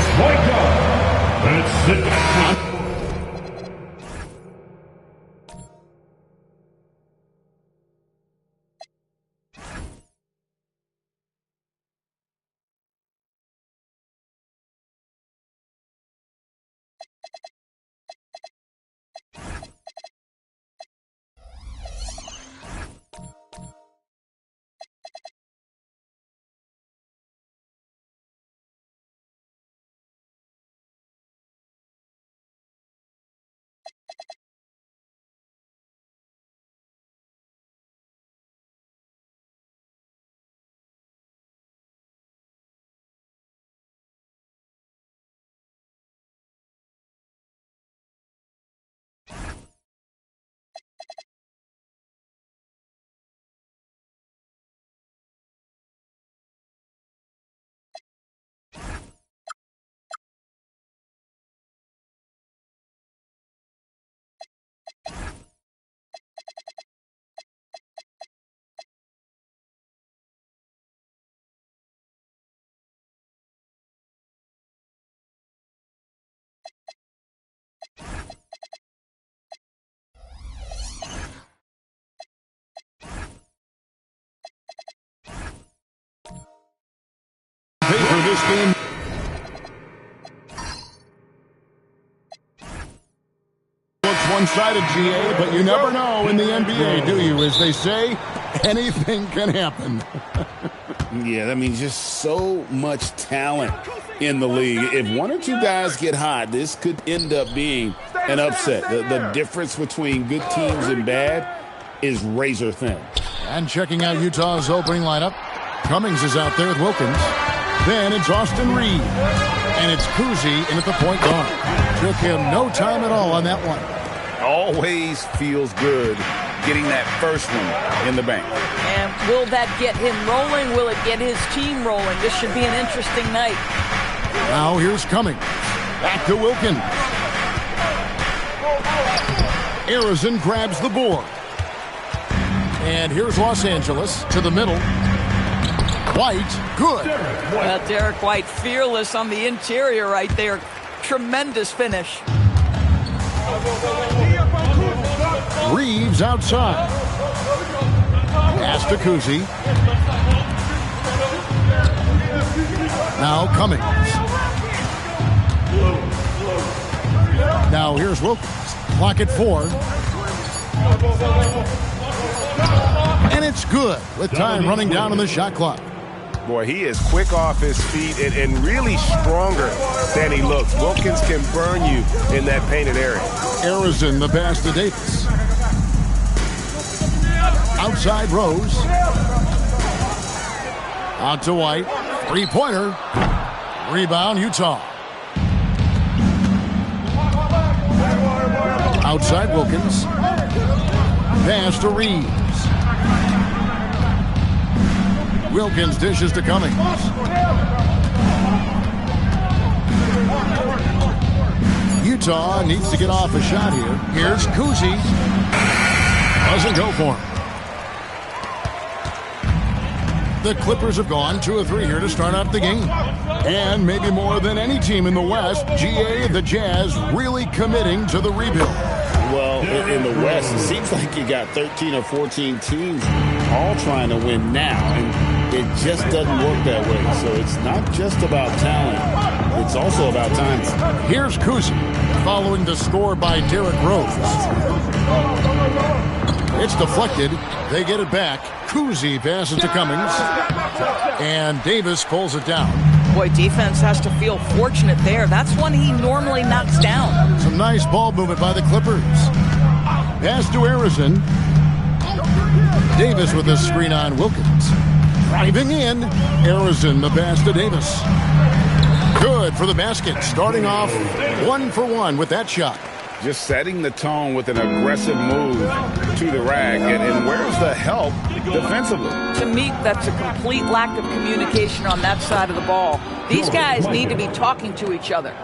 At point guard, let's sit down. For this game. Looks one-sided, GA, but you never know in the NBA, do you? As they say, anything can happen. Yeah, I mean, just so much talent in the league. If one or two guys get hot, this could end up being an upset. The difference between good teams and bad is razor thin. And checking out Utah's opening lineup, Cummings is out there with Wilkins. Then it's Austin Reed. And it's Kuzi in at the point guard. Took him no time at all on that one. Always feels good getting that first one in the bank. And will that get him rolling? Will it get his team rolling? This should be an interesting night. Now here's Cummings. Back to Wilkins. Arizon grabs the board. And here's Los Angeles to the middle. White, good. Well, Derek White, fearless on the interior right there. Tremendous finish. Reeves outside. Pass to Kuzi. Now Cummings. Now here's Wilkins. Clock at 4. And it's good with time running down on the shot clock. Boy, he is quick off his feet and really stronger than he looks. Wilkins can burn you in that painted area. Arizon the pass to Davis. Outside Rose. Out to White. Three-pointer. Rebound, Utah. Outside Wilkins. Pass to Reeves. Wilkins dishes to Cummings. Utah needs to get off a shot here. Here's Kuzi. Doesn't go for him. The Clippers have gone 2 of 3 here to start out the game. And maybe more than any team in the West, GA, the Jazz, really committing to the rebuild. Well, in the West, it seems like you got 13 or 14 teams all trying to win now, and it just doesn't work that way. So it's not just about talent. It's also about time. Here's Kuzi, following the score by Derrick Rose. It's deflected. They get it back. Kuzi passes to Cummings. And Davis pulls it down. Boy, defense has to feel fortunate there. That's one he normally knocks down. Some nice ball movement by the Clippers. Pass to Arizon. Davis with a screen on Wilkins. Driving in. Arizon the pass to Davis. Good for the basket. Starting off 1 for 1 with that shot. Just setting the tone with an aggressive move to the rack. And where's the help defensively? To me, that's a complete lack of communication on that side of the ball. These guys need to be talking to each other.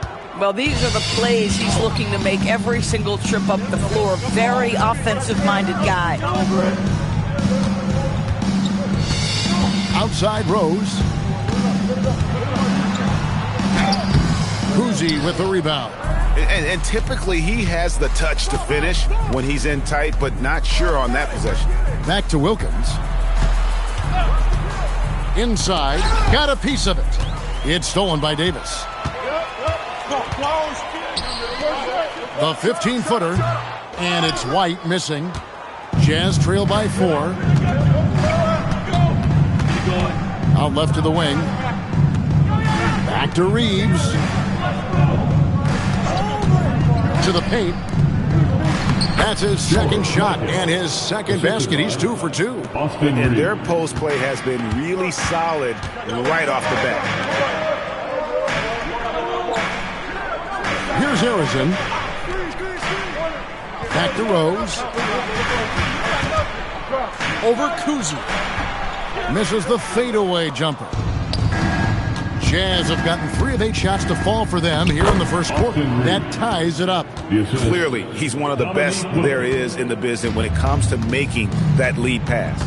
Well, these are the plays he's looking to make every single trip up the floor. Very offensive-minded guy. Outside Rose. Kuzi with the rebound. And typically he has the touch to finish when he's in tight, but not sure on that possession. Back to Wilkins. Inside, got a piece of it. It's stolen by Davis. The 15-footer, and it's White missing. Jazz trail by 4. Out left to the wing. Back to Reeves. To the paint. That's his second shot and his second basket. He's 2 for 2. And their post play has been really solid right off the bat. Here's Harrison. Back to Rose. Over Kuzi. Misses the fadeaway jumper. Jazz have gotten 3 of 8 shots to fall for them here in the first quarter. That ties it up. Clearly, he's one of the best there is in the business when it comes to making that lead pass.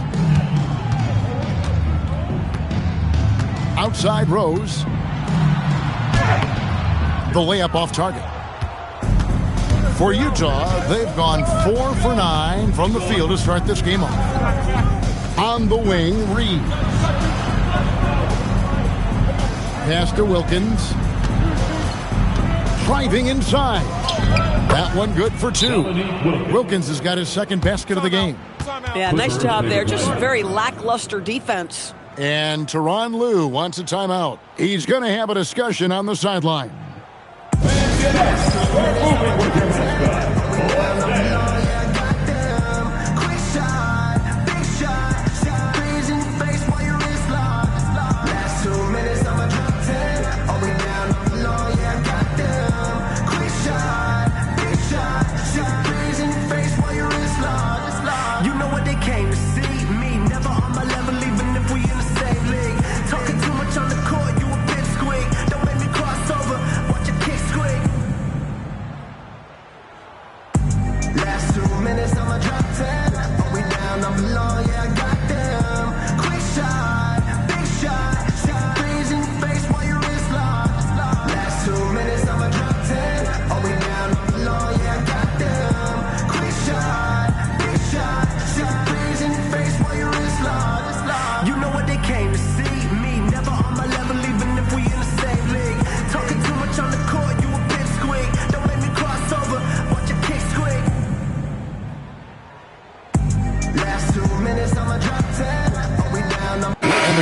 Outside Rose. The layup off target. For Utah, they've gone 4 for 9 from the field to start this game off. On the wing, Reed. Pass to Wilkins. Driving inside. That one good for 2. Wilkins has got his second basket of the game. Yeah, nice job there. Just very lackluster defense. And Tyronn Lue wants a timeout. He's going to have a discussion on the sideline.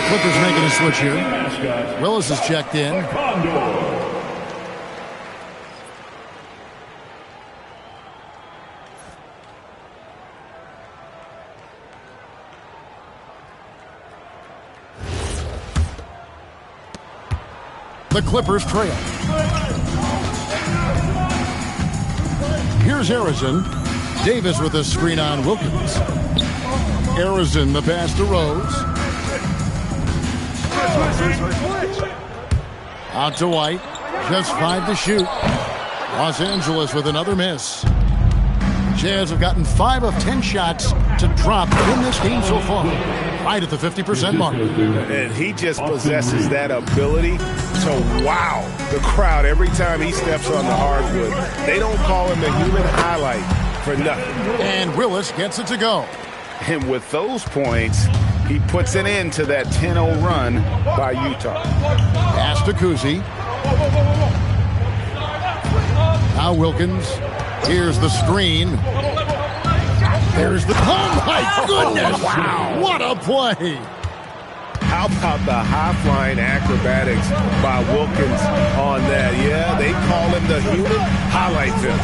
Clippers making a switch here. Willis is checked in. The Clippers trail. Here's Harrison. Davis with a screen on Wilkins. Harrison, the pass to Rose. Out to White. Just 5 to shoot. Los Angeles with another miss. Jazz have gotten 5 of 10 shots to drop in this game so far. Right at the 50% mark. And he just possesses that ability to wow the crowd every time he steps on the hardwood. They don't call him the human highlight for nothing. And Willis gets it to go. And with those points, he puts an end to that 10-0 run by Utah. Pass to Kuzi. Now Wilkins. Here's the screen. There's the... Oh, my goodness! Wow! What a play! How about the high-flying acrobatics by Wilkins on that? Yeah, they call him the human highlight film.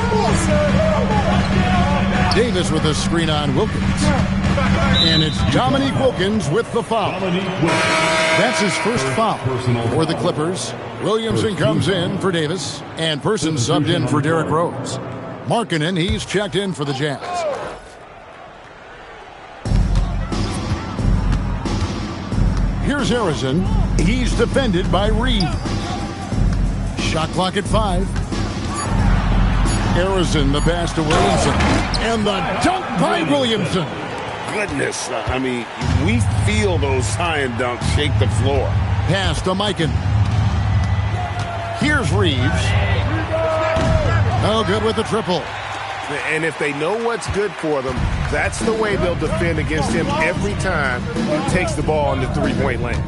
Davis with a screen on Wilkins. And it's Dominique Wilkins with the foul. That's his first foul for the Clippers. Williamson comes in for Davis, and Person subbed in for Derrick Rose. Markkanen, he's checked in for the Jazz. Here's Harrison. He's defended by Reed. Shot clock at 5. Harrison, the pass to Williamson. And the dunk by Williamson. Goodness, I mean, we feel those science dunks shake the floor. Pass to Mikan. Here's Reeves. No good with the triple. And if they know what's good for them, that's the way they'll defend against him every time he takes the ball in the three-point lane.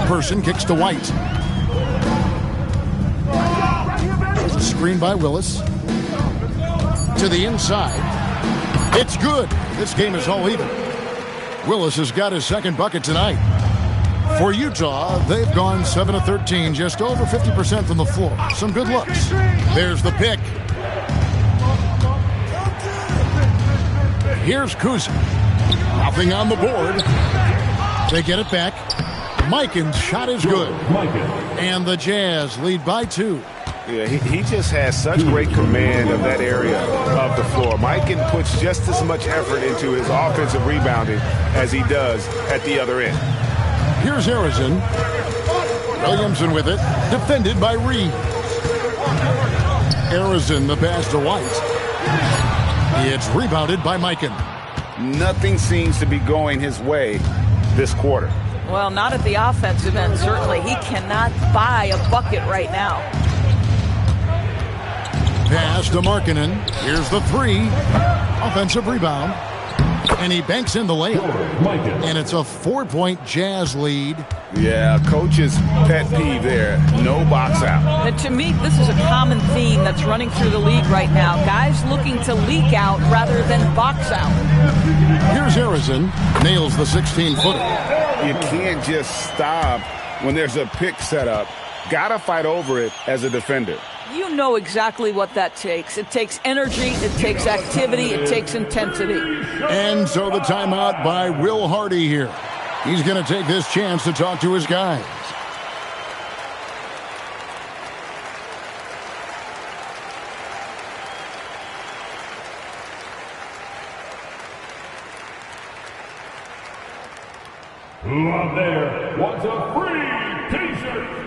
Person kicks to White. Screen by Willis. To the inside. It's good. This game is all even. Willis has got his second bucket tonight. For Utah, they've gone 7 of 13, just over 50% from the floor. Some good looks. There's the pick. Here's Kuzma. Nothing on the board. They get it back. Mikan's shot is good. And the Jazz lead by 2. Yeah, he just has such great command of that area of the floor. Mikan puts just as much effort into his offensive rebounding as he does at the other end. Here's Harrison. Williamson with it. Defended by Reed. Harrison the pass to White. It's rebounded by Mikan. Nothing seems to be going his way this quarter. Well, not at the offensive end, certainly. He cannot buy a bucket right now. Pass to Markkanen. Here's the 3. Offensive rebound. And he banks in the layup. And it's a 4-point Jazz lead. Yeah, coach's pet peeve there. No box out. And to me, this is a common theme that's running through the league right now. Guys looking to leak out rather than box out. Here's Harrison. Nails the 16-footer. You can't just stop when there's a pick set up. Gotta fight over it as a defender. You know exactly what that takes. It takes energy, it takes activity, it takes intensity. And so the timeout by Will Hardy here. He's going to take this chance to talk to his guys. Who out there wants a free t-shirt?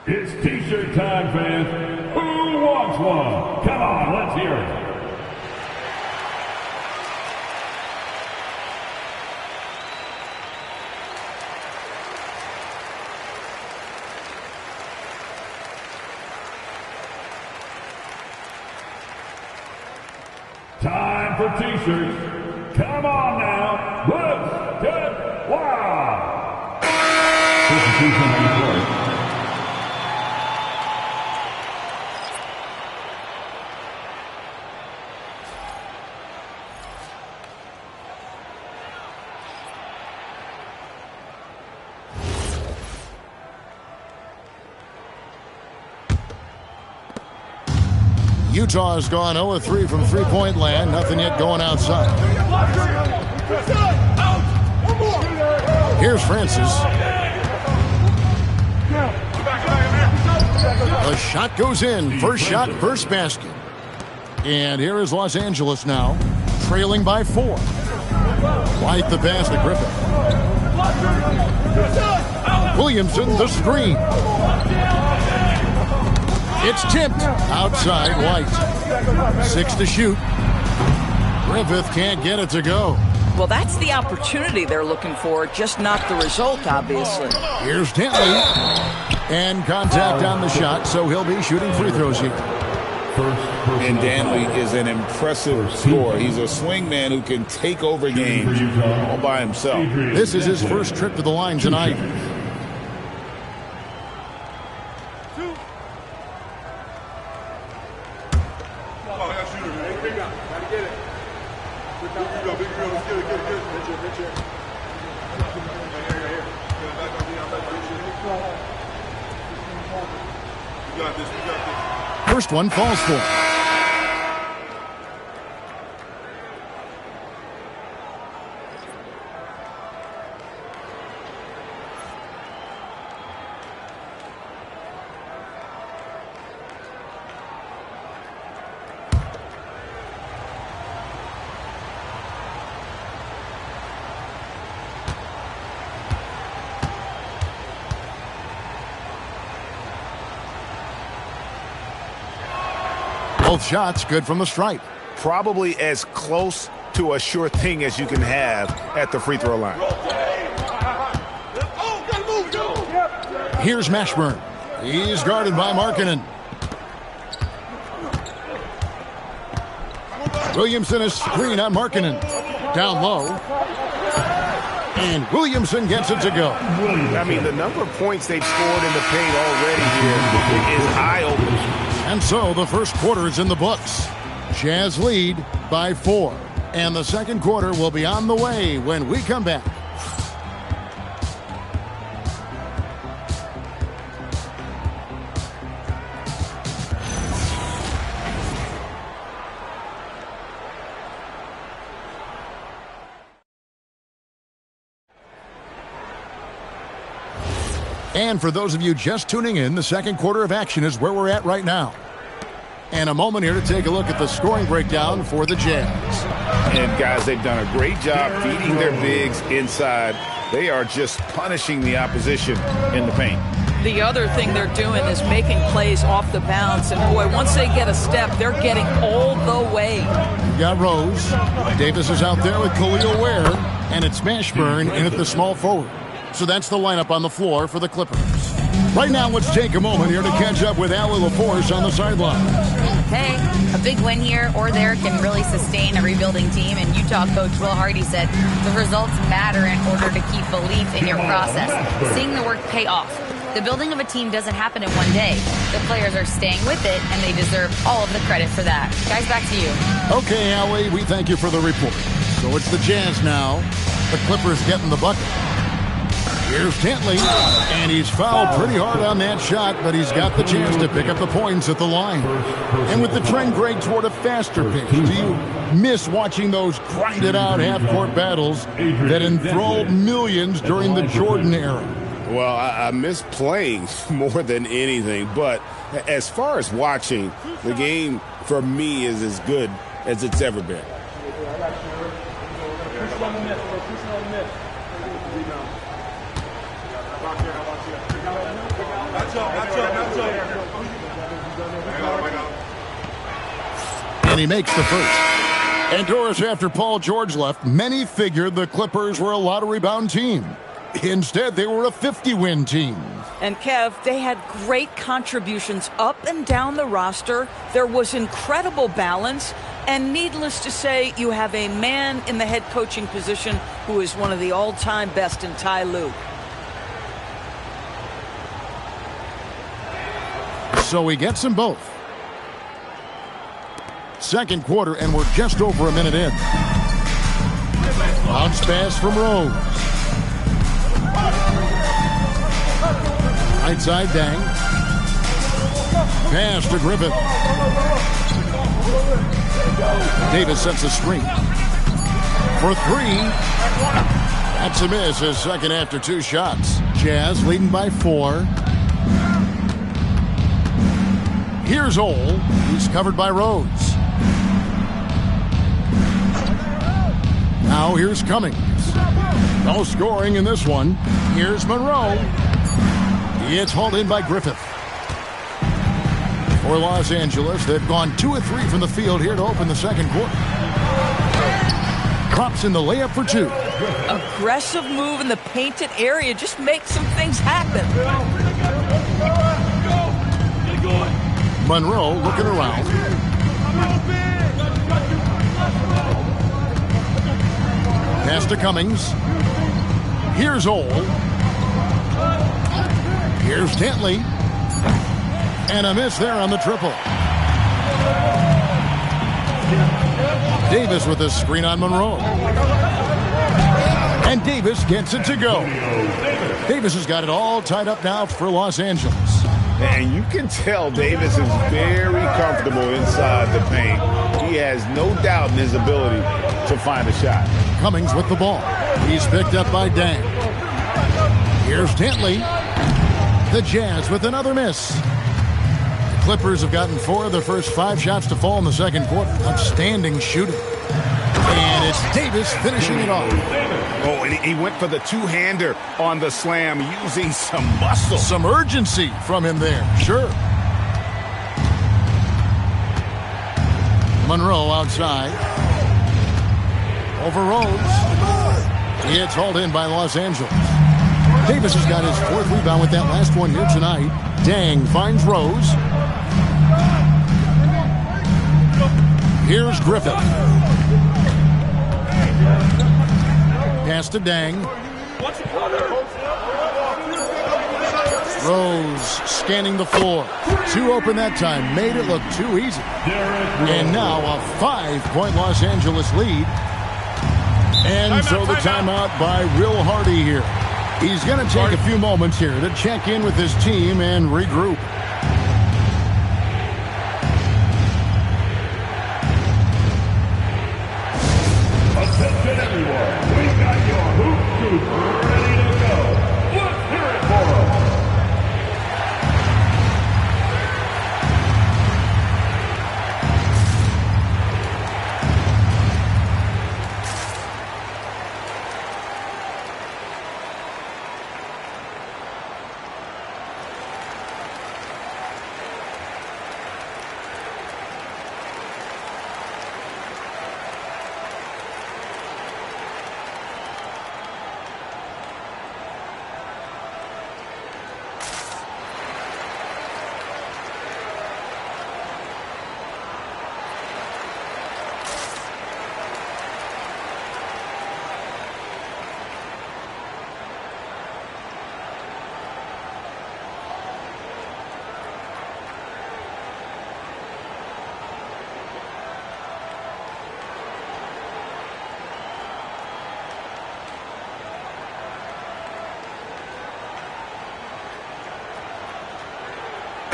It's t-shirt time, fans. Who wants one? Come on, let's hear it. Time for t-shirts. Come on now. Let's get wild. Substitution on the court. Utah has gone 0-3 from three-point land. Nothing yet going outside. Here's Francis. The shot goes in. First shot, first basket. And here is Los Angeles now, trailing by 4. White the pass to Griffin. Williamson the screen. It's tipped outside White. 6 to shoot. Griffith can't get it to go. Well, that's the opportunity they're looking for, just not the result, obviously. Here's Dantley. And contact on the shot, so he'll be shooting free throws here. And Dantley is an impressive scorer. He's a swingman who can take over games all by himself. This is his first trip to the line tonight. First one falls for. Both shots good from the stripe. Probably as close to a sure thing as you can have at the free throw line. Here's Mashburn. He's guarded by Markkanen. Williamson is screen on Markkanen. Down low. And Williamson gets it to go. I mean, the number of points they've scored in the paint already here is eye-opening. And so the first quarter is in the books. Jazz lead by 4. And the second quarter will be on the way when we come back. And for those of you just tuning in, the second quarter of action is where we're at right now. And a moment here to take a look at the scoring breakdown for the Jazz. And guys, they've done a great job feeding their bigs inside. They are just punishing the opposition in the paint. The other thing they're doing is making plays off the bounce. And boy, once they get a step, they're getting all the way. You got Rose. Davis is out there with Khalil Ware. And it's Mashburn in at the small forward. So that's the lineup on the floor for the Clippers. Right now, let's take a moment here to catch up with Allie LaForce on the sideline. Hey, a big win here or there can really sustain a rebuilding team. And Utah coach Will Hardy said the results matter in order to keep belief in your process. Seeing the work pay off. The building of a team doesn't happen in one day. The players are staying with it, and they deserve all of the credit for that. Guys, back to you. Okay, Allie, we thank you for the report. So it's the Jazz now. The Clippers getting the bucket. Here's Tentley, and he's fouled pretty hard on that shot, but he's got the chance to pick up the points at the line. And with the trend, Greg, toward a faster pace, do you miss watching those grinded-out half-court battles that enthralled millions during the Jordan era? Well, I miss playing more than anything, but as far as watching, the game for me is as good as it's ever been. And he makes the first. And Doris, after Paul George left, many figured the Clippers were a lottery-bound team. Instead, they were a 50-win team. And Kev, they had great contributions up and down the roster. There was incredible balance. And needless to say, you have a man in the head coaching position who is one of the all-time best in Ty Lue. So he gets them both. Second quarter, and we're just over a minute in. Bounce pass from Rose. Right side, Dang. Pass to Griffith. Davis sets a screen. For 3. That's a miss. His second after 2 shots. Jazz leading by 4. Here's Ole. He's covered by Rhodes. Now here's Cummings. No scoring in this one. Here's Monroe. It's hauled in by Griffith. For Los Angeles, they've gone 2 of 3 from the field here to open the second quarter. Drops in the layup for 2. Aggressive move in the painted area. Just make some things happen. Monroe looking around. Pass to Cummings. Here's Ole. Here's Tentley. And a miss there on the triple. Davis with a screen on Monroe. And Davis gets it to go. Davis has got it all tied up now for Los Angeles. And you can tell Davis is very comfortable inside the paint. He has no doubt in his ability to find a shot. Cummings with the ball. He's picked up by Dang. Here's Tentley. The Jazz with another miss. The Clippers have gotten 4 of their first 5 shots to fall in the second quarter. Outstanding shooting. And it's Davis finishing it off. Oh, and he went for the two-hander on the slam using some muscle. Some urgency from him there, sure. Monroe outside. Over Rose. It's hauled in by Los Angeles. Davis has got his 4th rebound with that last one here tonight. Dang finds Rose. Here's Griffith. Pass to Dang. Rose scanning the floor. 2 open that time. Made it look too easy. And now a 5-point Los Angeles lead. And so the timeout by Will Hardy here. He's going to take a few moments here to check in with his team and regroup. Attention everyone, we got your hoop scoops ready to go. Let's hear it for them.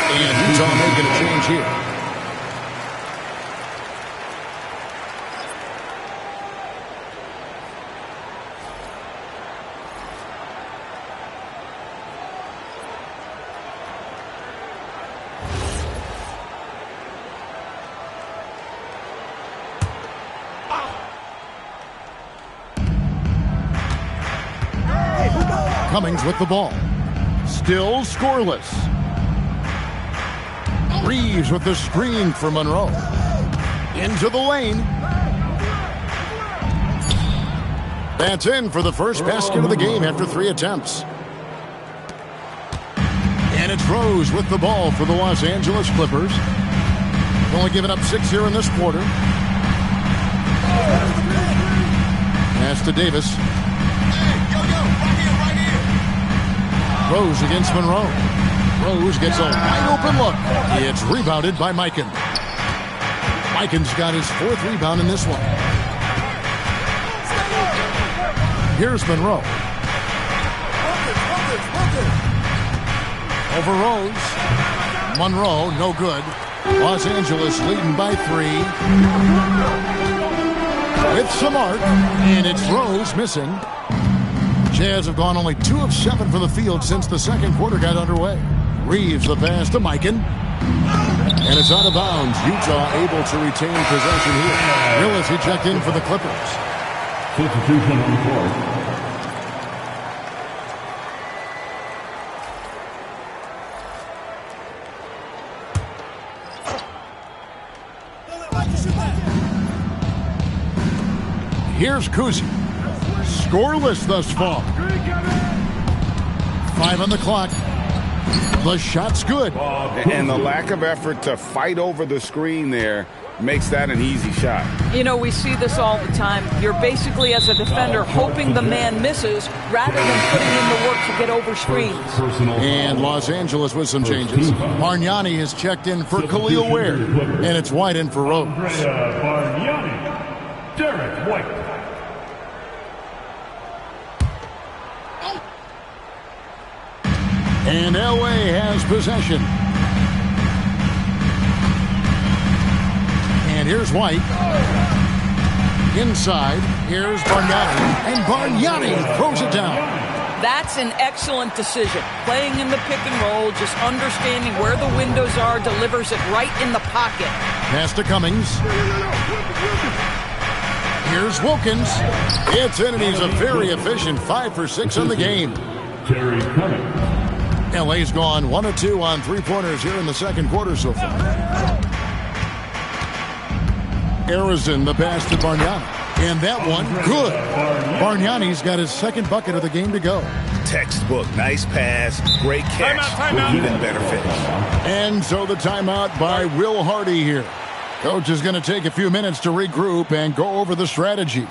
And Utah making a change here. Cummings with the ball. Still scoreless. Reeves with the screen for Monroe. Into the lane. That's in for the first basket of the game after 3 attempts. And it's Rose with the ball for the Los Angeles Clippers. Only giving up 6 here in this quarter. Pass to Davis. Rose against Monroe. Rose gets a wide open look. It's rebounded by Mikan. Mikan's got his 4th rebound in this one. Here's Monroe. Over Rose. Monroe, no good. Los Angeles leading by 3. With some arc, and it's Rose missing. Jazz have gone only 2 of 7 from the field since the second quarter got underway. Reeves the pass to Mikan. And it's out of bounds. Utah able to retain possession here. Willis ejected in for the Clippers. Substitution on the court. Here's Kuzi. Scoreless thus far. 5 on the clock. The shot's good. And the lack of effort to fight over the screen there makes that an easy shot. You know, we see this all the time. You're basically, as a defender, hoping the man misses rather than putting in the work to get over screens. And Los Angeles with some changes. Bargnani has checked in for Khalil Ware. And it's wide in for Rose. Bargnani. Derek White. And LA has possession. And here's White. Inside, here's Bargnani. And Bargnani throws it down. That's an excellent decision. Playing in the pick and roll, just understanding where the windows are, delivers it right in the pocket. Pass to Cummings. Here's Wilkins. It's in, and he's a very efficient 5 for 6 on the game. Terry Cummings. LA's gone 1 of 2 on 3-pointers here in the second quarter so far. Arizin, the pass to Bargnani. And that one, good. Bargnani's got his second bucket of the game to go. Textbook. Nice pass. Great catch. Timeout. Even better finish. And so the timeout by Will Hardy here. Coach is going to take a few minutes to regroup and go over the strategy.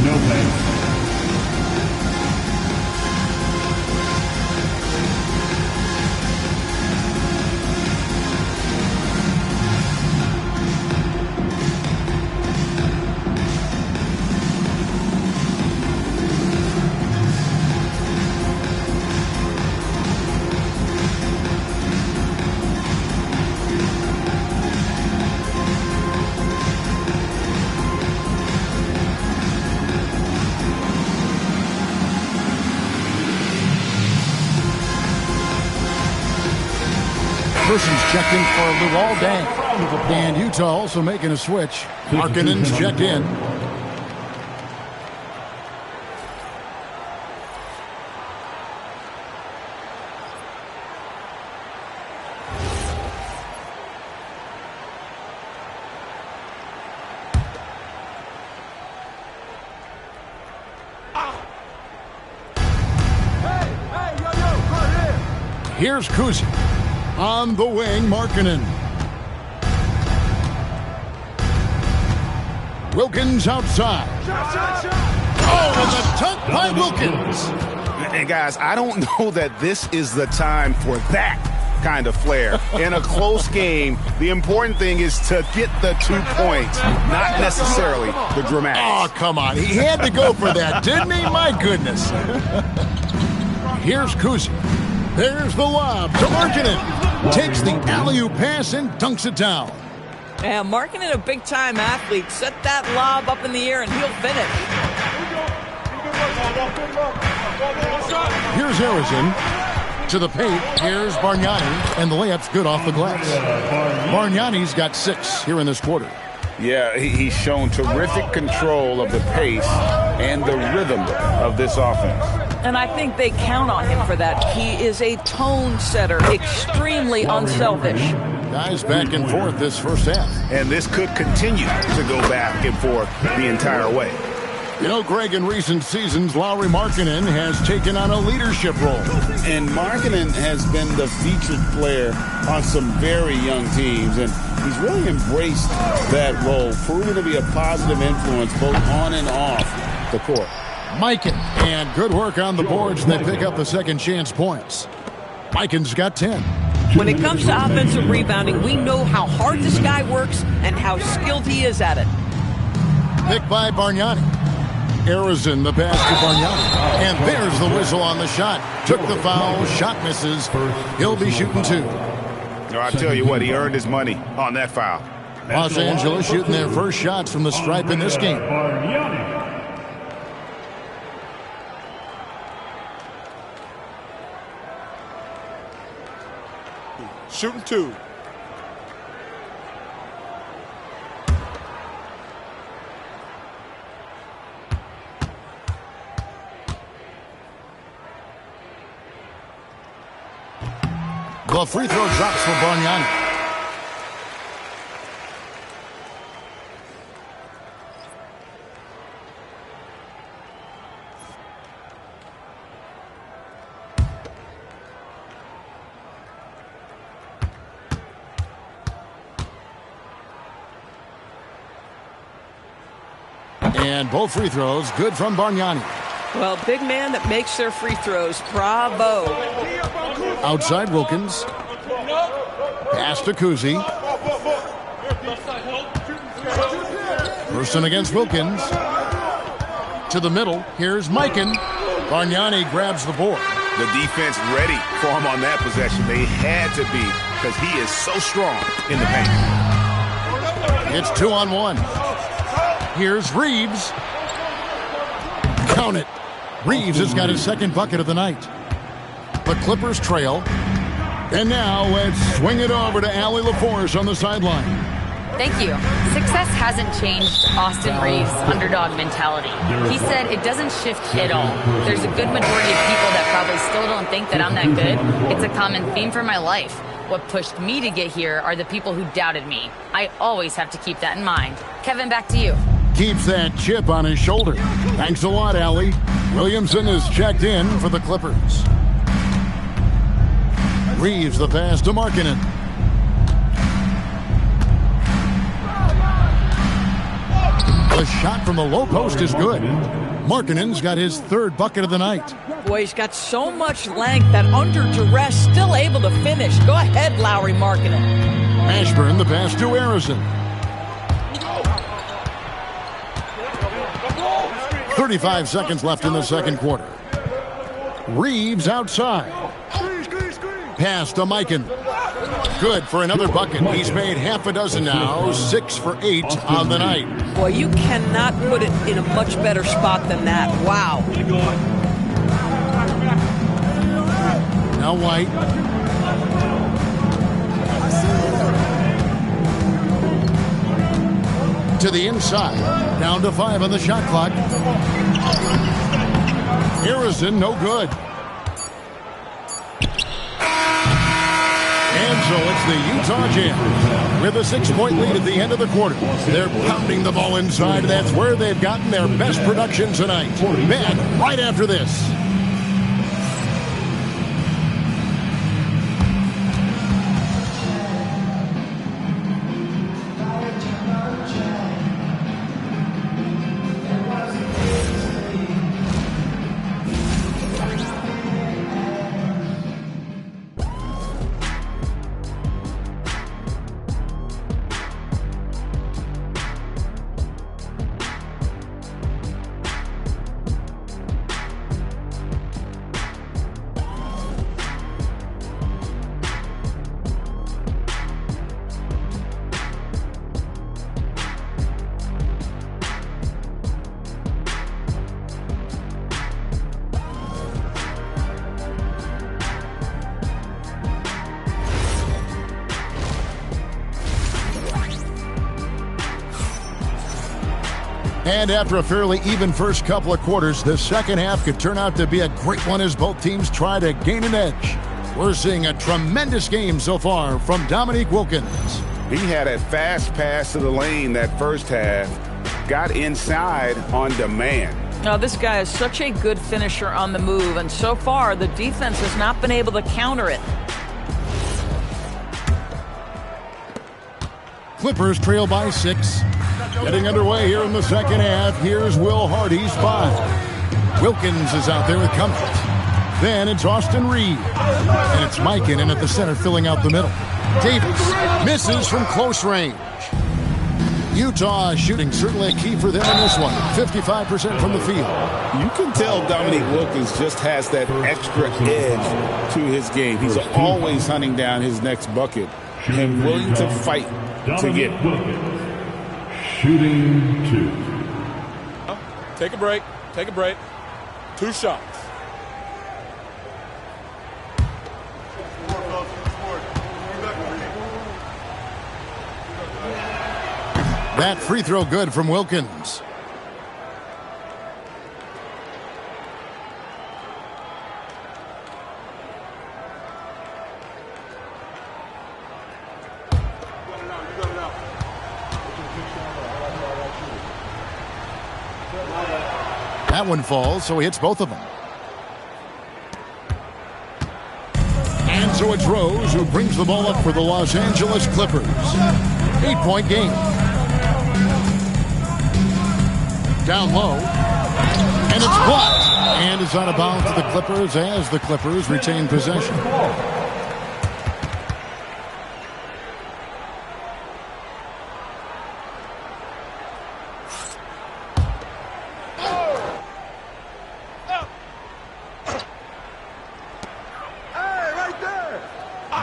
No thanks. Person's checked in for Luol Deng. And Utah also making a switch. Markkanen's checked in. Here's Kuzi. On the wing, Markkanen. Wilkins outside. Oh, and the dunk by Wilkins. And guys, I don't know that this is the time for that kind of flair. In a close game, the important thing is to get the 2 points, not necessarily the dramatics. Oh, come on. He had to go for that, didn't he? My goodness. Here's Kuzi. There's the lob to Markkanen. Takes the alley-oop pass and dunks it down. Yeah, Markkanen, a big-time athlete. Set that lob up in the air and he'll finish. Here's Arizin. To the paint. Here's Bargnani. And the layup's good off the glass. Bargnani's got 6 here in this quarter. Yeah, he's shown terrific control of the pace and the rhythm of this offense. And I think they count on him for that. He is a tone setter, extremely unselfish. Guys back and forth this first half. And this could continue to go back and forth the entire way. You know, Greg, in recent seasons, Lauri Markkanen has taken on a leadership role. And Markkanen has been the featured player on some very young teams, and he's really embraced that role, proving to be a positive influence both on and off the court. Mikan, and good work on the boards. They pick up the second chance points. Mikan's got 10. When it comes to offensive rebounding, we know how hard this guy works and how skilled he is at it. Picked by Bargnani. Arizin, the pass to Bargnani. And there's the whistle on the shot. Took the foul, shot misses. He'll be shooting 2. I tell you what, he earned his money on that foul. Los Angeles shooting their first shots from the stripe in this game. Shooting 2. The free throw drops for Bargnani. And both free throws good from Bargnani. Well, big man that makes their free throws. Bravo. Outside Wilkins. Pass to Kuzi. Person against Wilkins. To the middle. Here's Mikan. Bargnani grabs the board. The defense ready for him on that possession. They had to be because he is so strong in the paint. It's 2-on-1. Here's Reeves. Count it. Reeves has got his second bucket of the night. The Clippers trail. And now let's swing it over to Allie LaForce on the sideline. Thank you. Success hasn't changed Austin Reeves' underdog mentality. He said it doesn't shift at all. There's a good majority of people that probably still don't think that I'm that good. It's a common theme for my life. What pushed me to get here are the people who doubted me. I always have to keep that in mind. Kevin, back to you. Keeps that chip on his shoulder. Thanks a lot, Allie. Williamson is checked in for the Clippers. Reeves the pass to Markkanen. The shot from the low post is good. Markkanen's got his third bucket of the night. Boy, he's got so much length that under duress, still able to finish. Go ahead, Lowry Markkanen. Ashburn the pass to Harrison. 35 seconds left in the second quarter. Reeves outside. Pass to Mikan. Good for another bucket. He's made half a dozen now, 6 for 8 on the night. Boy, you cannot put it in a much better spot than that. Wow. Now White. To the inside. Down to 5 on the shot clock. Harrison, no good. And so it's the Utah Jazz with a 6-point lead at the end of the quarter. They're pounding the ball inside. That's where they've gotten their best production tonight. Back right after this. And after a fairly even first couple of quarters, the second half could turn out to be a great one as both teams try to gain an edge. We're seeing a tremendous game so far from Dominique Wilkins. He had a fast pass to the lane that first half, got inside on demand. Now, this guy is such a good finisher on the move, and so far the defense has not been able to counter it. Clippers trail by 6. Getting underway here in the second half. Here's Will Hardy's 5. Wilkins is out there with comfort. Then it's Austin Reeves. And it's Mikan at the center filling out the middle. Davis misses from close range. Utah shooting certainly a key for them in this one. 55% from the field. You can tell Dominique Wilkins just has that extra edge to his game. He's always hunting down his next bucket and willing to fight to get it. Shooting 2. Take a break. Take a break. 2 shots. That free throw good from Wilkins. That one falls, so he hits both of them. And so it's Rose who brings the ball up for the Los Angeles Clippers. 8-point game. Down low. And it's blocked. And it's out of bounds to the Clippers as the Clippers retain possession.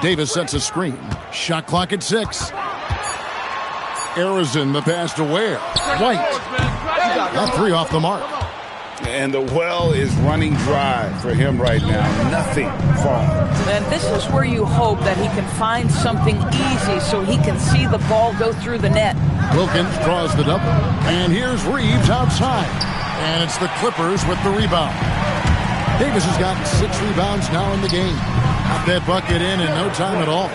Davis sets a screen. Shot clock at 6. Arizon, the pass to Ware. White. That 3 off the mark. And the well is running dry for him right now. Nothing falling. And this is where you hope that he can find something easy so he can see the ball go through the net. Wilkins draws the double. And here's Reeves outside. And it's the Clippers with the rebound. Davis has got 6 rebounds now in the game. Got that bucket in no time at all.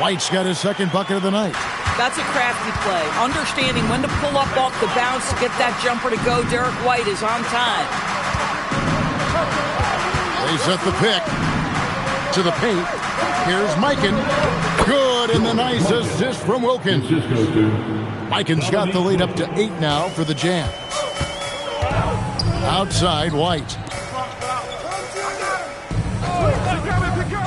White's got his second bucket of the night. That's a crafty play. Understanding when to pull up off the bounce to get that jumper to go. Derek White is on time. They set the pick to the paint. Here's Mikan. Good, and the nice assist from Wilkins. Mikan's got the lead up to 8 now for the Jazz. Outside, White.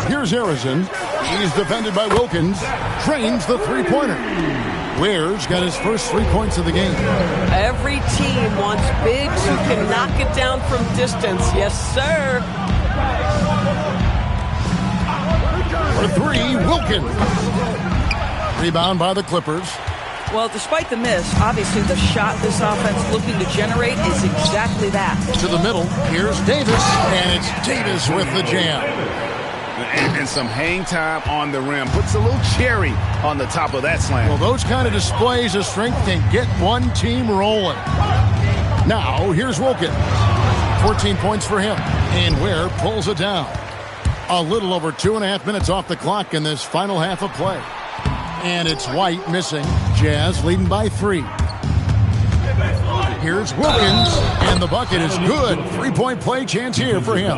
Here's Arizon. He's defended by Wilkins. Trains the three-pointer. Ware's got his first 3 points of the game. Every team wants bigs who can knock it down from distance. Yes, sir. For 3, Wilkins. Rebound by the Clippers. Well, despite the miss, obviously the shot this offense looking to generate is exactly that. To the middle, here's Davis, and it's Davis with the jam. And some hang time on the rim. Puts a little cherry on the top of that slam. Well, those kind of displays of strength can get one team rolling. Now, here's Wilkins. 14 points for him. And Ware pulls it down. A little over 2.5 minutes off the clock in this final half of play. And it's White missing. Jazz leading by 3. Here's Wilkins, and the bucket is good. 3-point play chance here for him.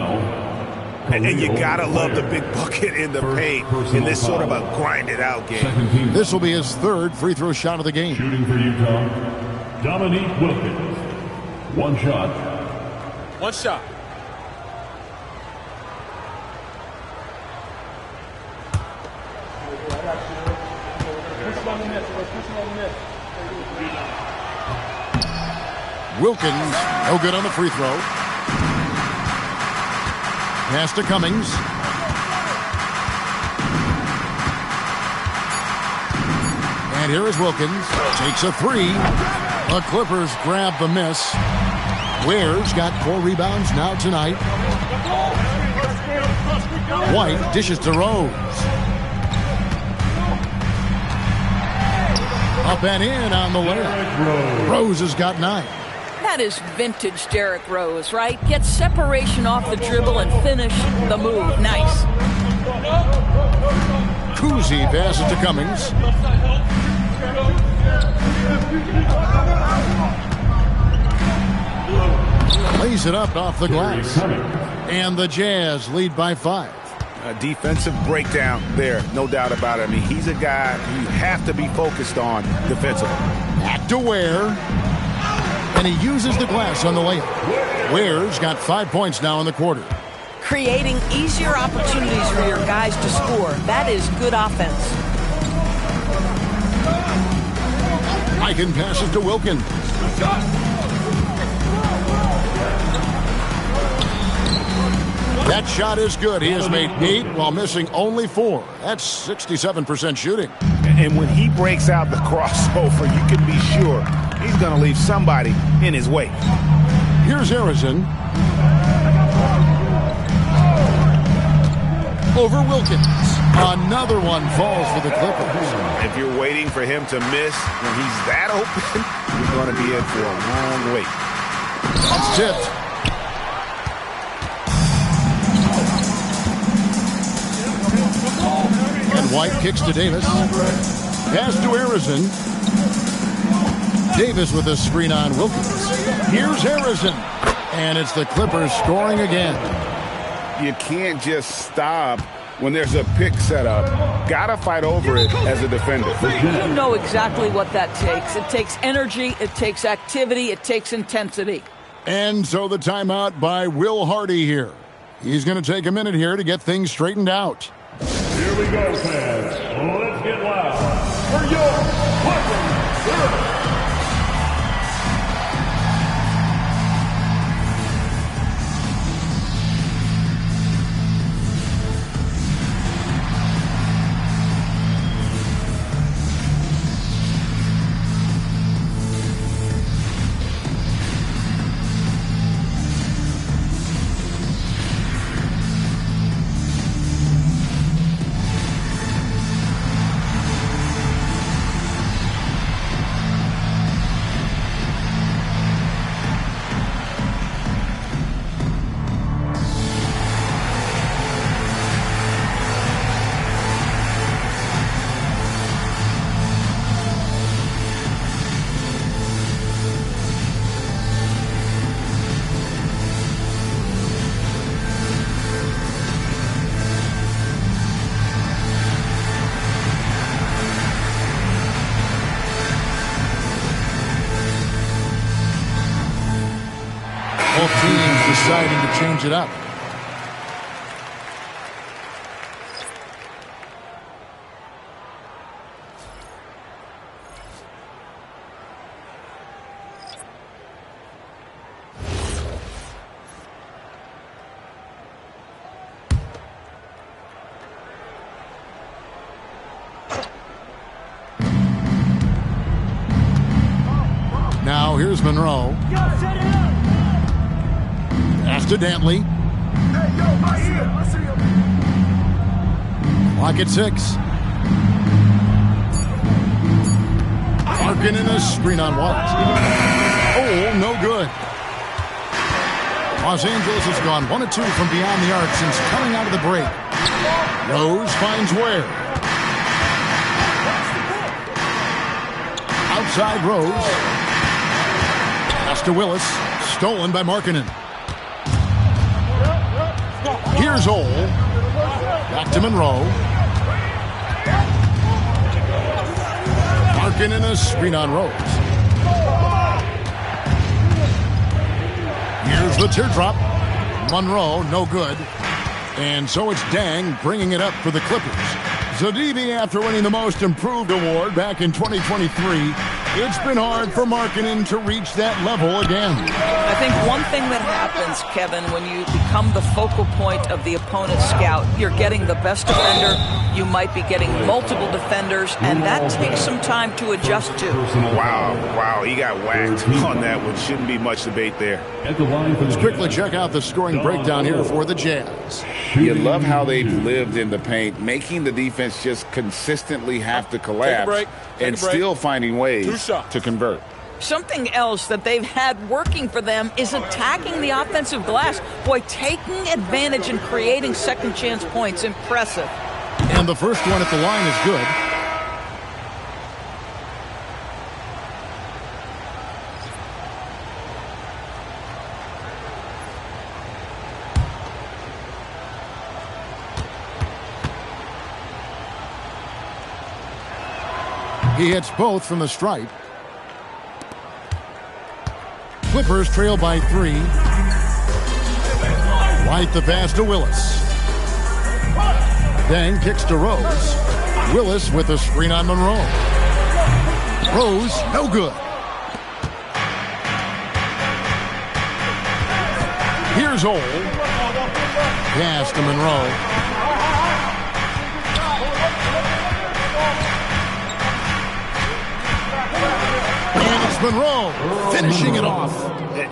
And you gotta love the big bucket in the paint in this sort of a grinded-out game. This will be his 3rd free throw shot of the game. Shooting for Utah, Dominique Wilkins. 1 shot. 1 shot. Wilkins, no good on the free throw. Pass to Cummings. And here is Wilkins. Takes a 3. The Clippers grab the miss. Ware's got 4 rebounds now tonight. White dishes to Rose. Up and in on the layup. Rose has got 9. That is vintage Derrick Rose, right? Get separation off the dribble and finish the move. Nice. Kuzi passes to Cummings. Lays it up off the glass. And the Jazz lead by 5. A defensive breakdown there, no doubt about it. I mean, he's a guy you have to be focused on defensively. Back to Ware. And he uses the glass on the layup. Ware's got 5 points now in the quarter. Creating easier opportunities for your guys to score. That is good offense. Mikan passes to Wilkins. That shot is good. He has made 8 while missing only 4. That's 67% shooting. And when he breaks out the crossover, you can be sure he's going to leave somebody in his way. Here's Arizon. Over Wilkins. Another one falls for the Clippers. If you're waiting for him to miss when he's that open, you're going to be in for a long wait. That's tipped. And White kicks to Davis. Pass to Arizon. Davis with a screen on Wilkins. Here's Arizon. And it's the Clippers scoring again. You can't just stop when there's a pick set up. Gotta fight over it as a defender. You know exactly what that takes. It takes energy, it takes activity, it takes intensity. And so the timeout by Will Hardy here. He's going to take a minute here to get things straightened out. Here we go, fans. Let's get loud for your weapons. deciding to change it up. Now here's Monroe. Pass to Dantley. Clock at 6. Markkanen a screen on White. Oh, no good. Los Angeles has gone 1 of 2 from beyond the arc since coming out of the break. Rose finds Ware. Outside Rose. Pass to Willis. Stolen by Markkanen. Here's Ole. Back to Monroe. Markkanen a screen on Rose. Here's the teardrop. Monroe, no good. And so it's Dang bringing it up for the Clippers. Zadibi, after winning the Most Improved Award back in 2023, it's been hard for Markkanen to reach that level again. I think one thing that happens, Kevin, when you become the focal point of the opponent's scout, you're getting the best defender, you might be getting multiple defenders, and that takes some time to adjust to. Wow, he got whacked on that one. Shouldn't be much debate there. Let's quickly check out the scoring breakdown here for the Jazz. You love how they've lived in the paint, making the defense just consistently have to collapse and still finding ways to convert. Something else that they've had working for them is attacking the offensive glass. Boy, taking advantage and creating second chance points. Impressive. And the first one at the line is good. He hits both from the stripe. Clippers trail by 3. White the pass to Willis. Dang kicks to Rose. Willis with a screen on Monroe. Rose, no good. Here's Ole. Pass to Monroe. Monroe finishing it off.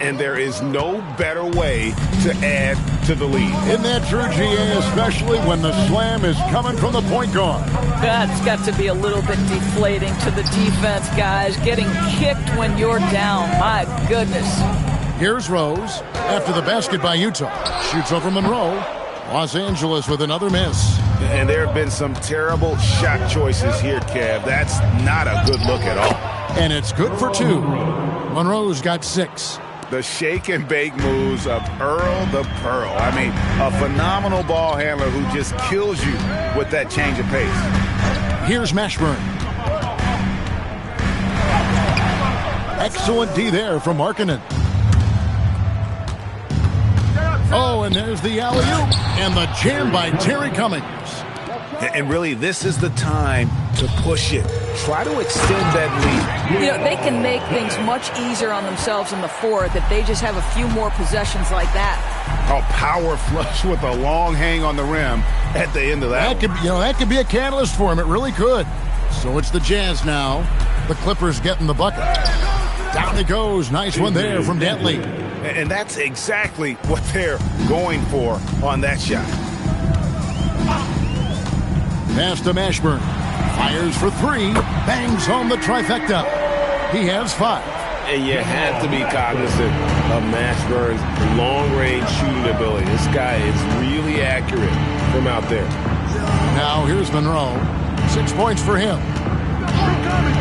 And there is no better way to add to the lead. Isn't that true, GA, especially when the slam is coming from the point guard? That's got to be a little bit deflating to the defense, guys. Getting kicked when you're down. My goodness. Here's Rose after the basket by Utah. Shoots over Monroe. Los Angeles with another miss. And there have been some terrible shot choices here, Kev. That's not a good look at all. And it's good for 2. Monroe's got 6. The shake and bake moves of Earl the Pearl. I mean, a phenomenal ball handler who just kills you with that change of pace. Here's Mashburn. Excellent D there from Markkanen. Oh, and there's the alley-oop. And the jam by Terry Cummings. And really, this is the time to push it. Try to extend that lead. You know, they can make things much easier on themselves in the fourth if they just have a few more possessions like that. A power flush with a long hang on the rim at the end of that. That could be a catalyst for him. It really could. So it's the Jazz now. The Clippers getting the bucket. Down it goes. Nice one there from Dantley. And that's exactly what they're going for on that shot. Pass to Mashburn. Fires for 3. Bangs home the trifecta. He has 5. And you have to be cognizant of Mashburn's long-range shooting ability. This guy is really accurate from out there. Now here's Monroe. 6 points for him.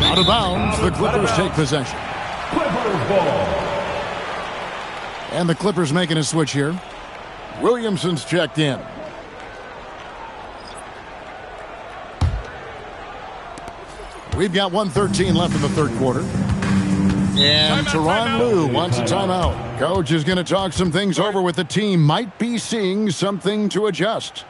Out of bounds, the Clippers take possession. Clippers ball. And the Clippers making a switch here. Williamson's checked in. We've got 1:13 left in the third quarter. And Tyronn Lue wants a timeout. Coach is going to talk some things over with the team. Might be seeing something to adjust.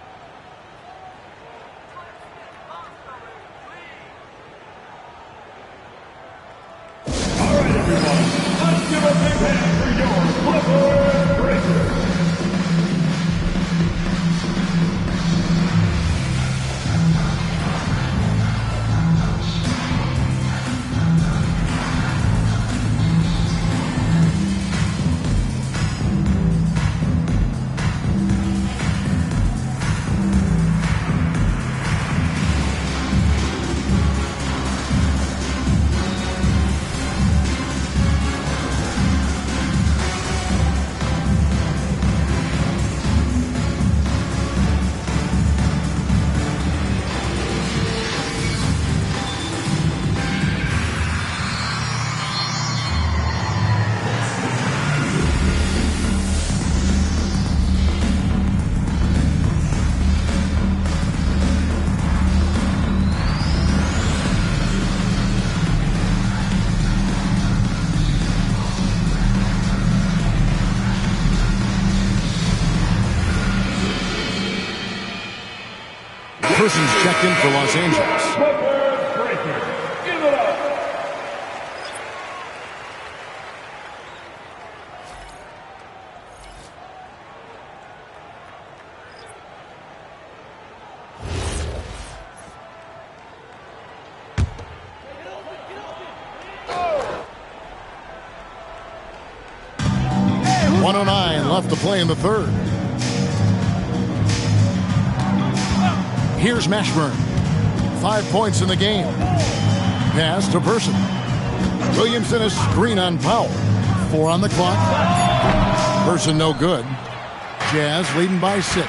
All right, everyone. Let's give a big hand for your Clipper Breakers. Persons checked in for Los Angeles. Clipper Breakers. Give it up. Oh. 1:09 left to play in the third. Here's Mashburn. 5 points in the game. Pass to Person. Williamson a screen on Powell. 4 on the clock. Person no good. Jazz leading by 6.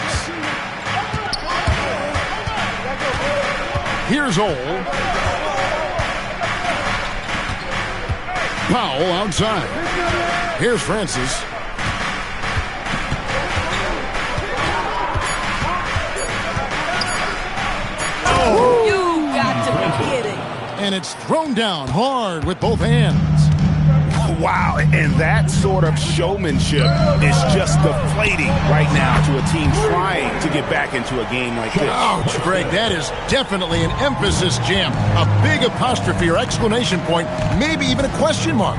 Here's Ole. Powell outside. Here's Francis. You got to be kidding. And it's thrown down hard with both hands. Wow, and that sort of showmanship is just deflating right now to a team trying to get back into a game like this. Ouch, Greg, that is definitely an emphasis jam. A big apostrophe or exclamation point, maybe even a question mark.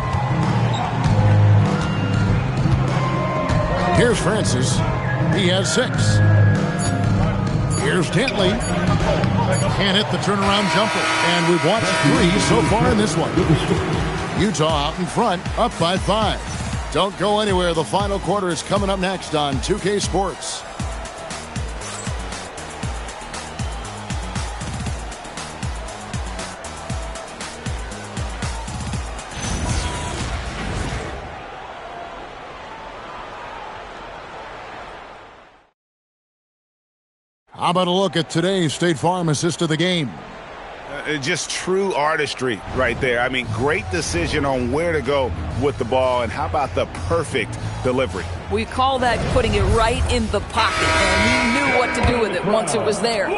Here's Francis. He has 6. Here's Dantley. Can't hit the turnaround jumper. And we've watched 3 so far in this one. Utah out in front, up by 5. Don't go anywhere. The final quarter is coming up next on 2K Sports. How about a look at today's State Farm assist of the game? Just true artistry right there. I mean, great decision on where to go with the ball, and how about the perfect delivery? We call that putting it right in the pocket, and he knew what to do with it once it was there.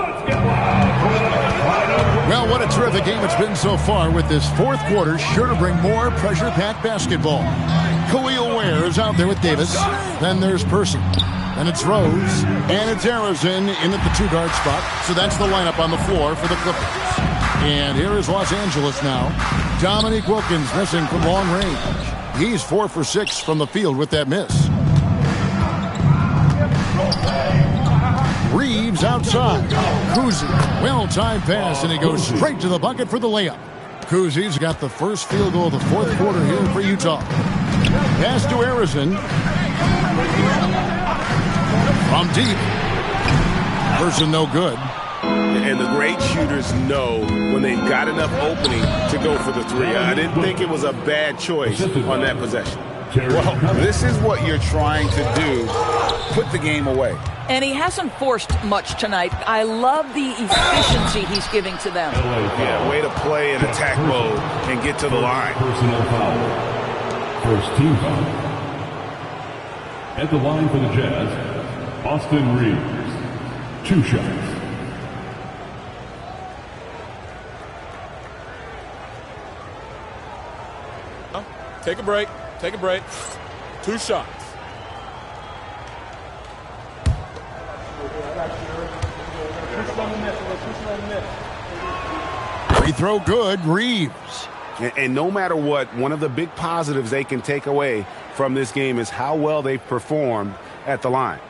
Well, what a terrific game it's been so far, with this fourth quarter sure to bring more pressure-packed basketball. Khalil Ware is out there with Davis. Then there's Person. And it's Rose. And it's Harrison in at the 2-guard spot. So that's the lineup on the floor for the Clippers. And here is Los Angeles now. Dominique Wilkins missing from long range. He's 4 for 6 from the field with that miss. Reeves outside. Kuzi, well-timed pass, and he goes straight to the bucket for the layup. Kuzi's got the first field goal of the fourth quarter here for Utah. Pass to Harrison. From deep. Person no good. And the great shooters know when they've got enough opening to go for the 3. I didn't think it was a bad choice on that possession. Well, this is what you're trying to do. Put the game away. And he hasn't forced much tonight. I love the efficiency he's giving to them. Yeah, way to play in attack mode and get to the line. Personal foul. First team foul. At the line for the Jazz, Austin Reeves. 2 shots. Take a break. Take a break. 2 shots. Free throw good, Reeves. And no matter what, one of the big positives they can take away from this game is how well they've performed at the line.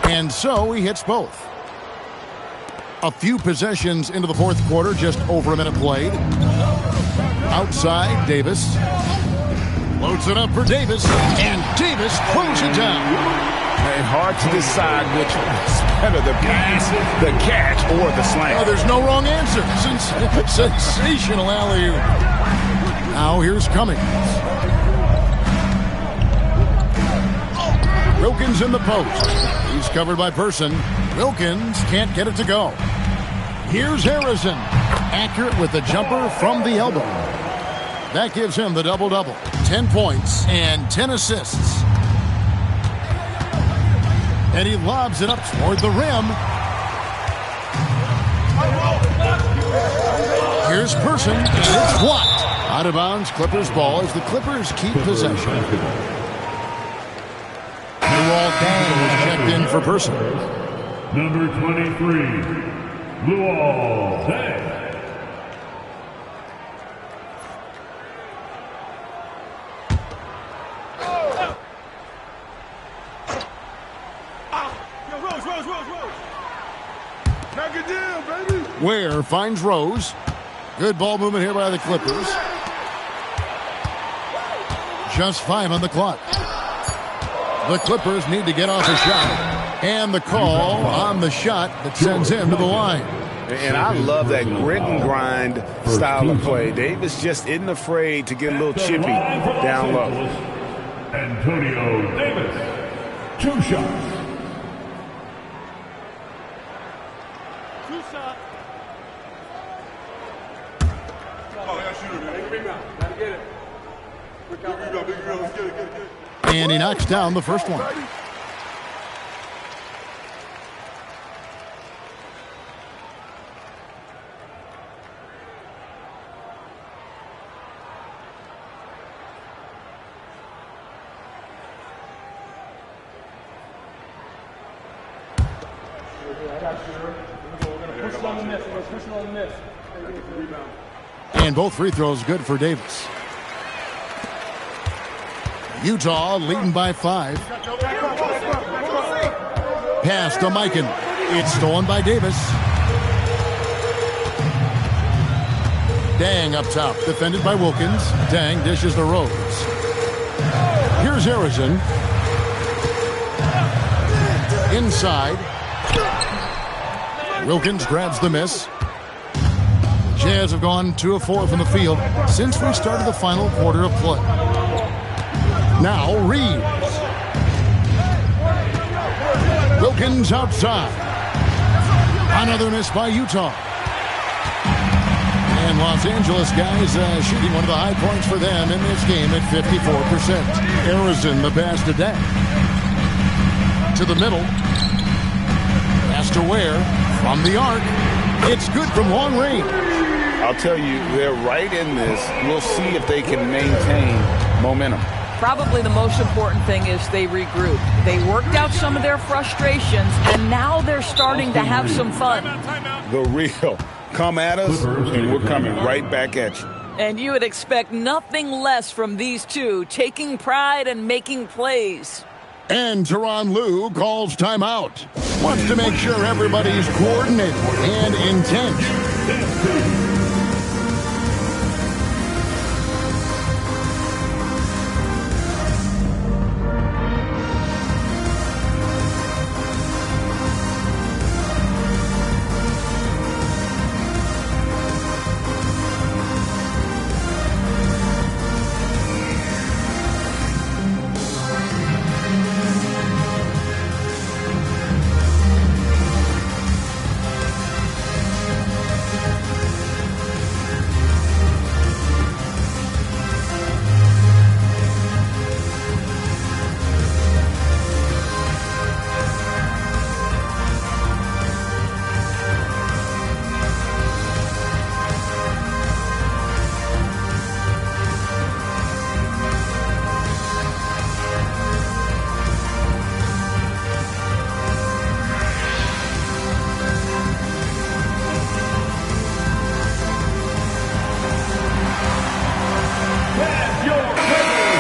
And so he hits both. A few possessions into the fourth quarter, just over a minute played. Outside, Davis. Loads it up for Davis, and Davis throws it down. And hard to decide which is better, the pass, the catch, or the slam. Oh, there's no wrong answer. Sensational alley-oop. Now here's Cummings. Wilkins in the post. He's covered by Person. Wilkins can't get it to go. Here's Harrison. Accurate with the jumper from the elbow. That gives him the double-double. 10 points and 10 assists. And he lobs it up toward the rim. Here's Person, and it's blocked. Out of bounds, Clippers ball as the Clippers keep possession. Luol Deng is checked in for Person. Number 23, Luol Deng. Ware finds Rose. Good ball movement here by the Clippers. Just 5 on the clock. The Clippers need to get off a shot. And the call on the shot that sends him to the line. And I love that grit and grind style of play. Davis just isn't afraid to get a little chippy down low. Antonio Davis, 2 shots. And he knocks down the first one. And both free throws good for Davis. Utah leading by 5. Pass to Mikan. It's stolen by Davis. Deng up top, defended by Wilkins. Deng dishes to Rose. Here's Harrison. Inside. Wilkins grabs the miss. Jazz have gone 2 of 4 from the field since we started the final quarter of play. Now Reeves. Wilkins outside. Another miss by Utah. And Los Angeles guys shooting one of the high points for them in this game at 54%. Harrison the pass to Deng. To the middle. Pass to Ware. From the arc. It's good from long range. I'll tell you, they're right in this. We'll see if they can maintain momentum. Probably the most important thing is they regroup. They worked out some of their frustrations, and now they're starting to have some fun. The real. Come at us, and we're coming right back at you. And you would expect nothing less from these two, taking pride and making plays. And Tyronn Lue calls timeout. Wants to make sure everybody's coordinated and intent.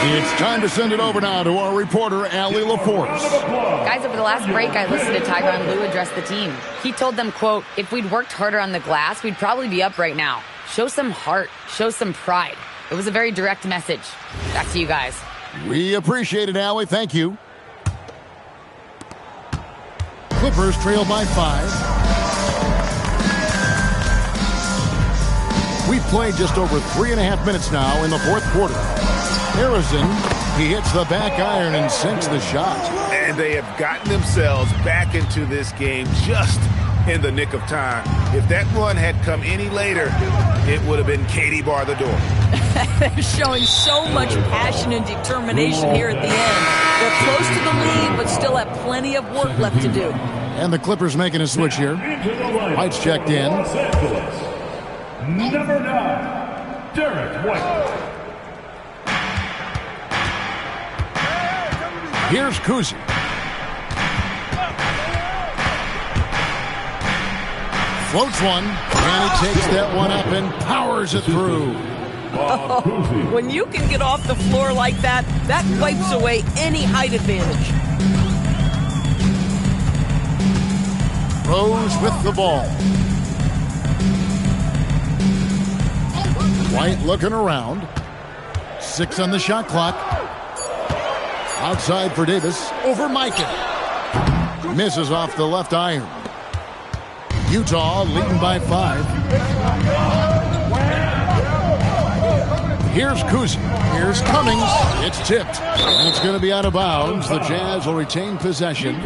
It's time to send it over now to our reporter, Allie LaForce. Guys, over the last break, I listened to Tyronn Lue address the team. He told them, quote, if we'd worked harder on the glass, we'd probably be up right now. Show some heart. Show some pride. It was a very direct message. Back to you guys. We appreciate it, Allie. Thank you. Clippers trail by 5. We've played just over 3.5 minutes now in the fourth quarter. Harrison, he hits the back iron and sinks the shot. And they have gotten themselves back into this game just in the nick of time. If that run had come any later, it would have been Katie bar the door. They're showing so much passion and determination here at the end. They're close to the lead, but still have plenty of work left to do. And the Clippers making a switch here. White's checked in. Number 9, Derek White. Here's Kuzi. Floats one, and he takes that one up and powers it through. Oh, when you can get off the floor like that, that wipes away any height advantage. Rose with the ball. White looking around. 6 on the shot clock. Outside for Davis. Over Mikan. Misses off the left iron. Utah leading by 5. Here's Kuzi. Here's Cummings. It's tipped. And it's going to be out of bounds. The Jazz will retain possession.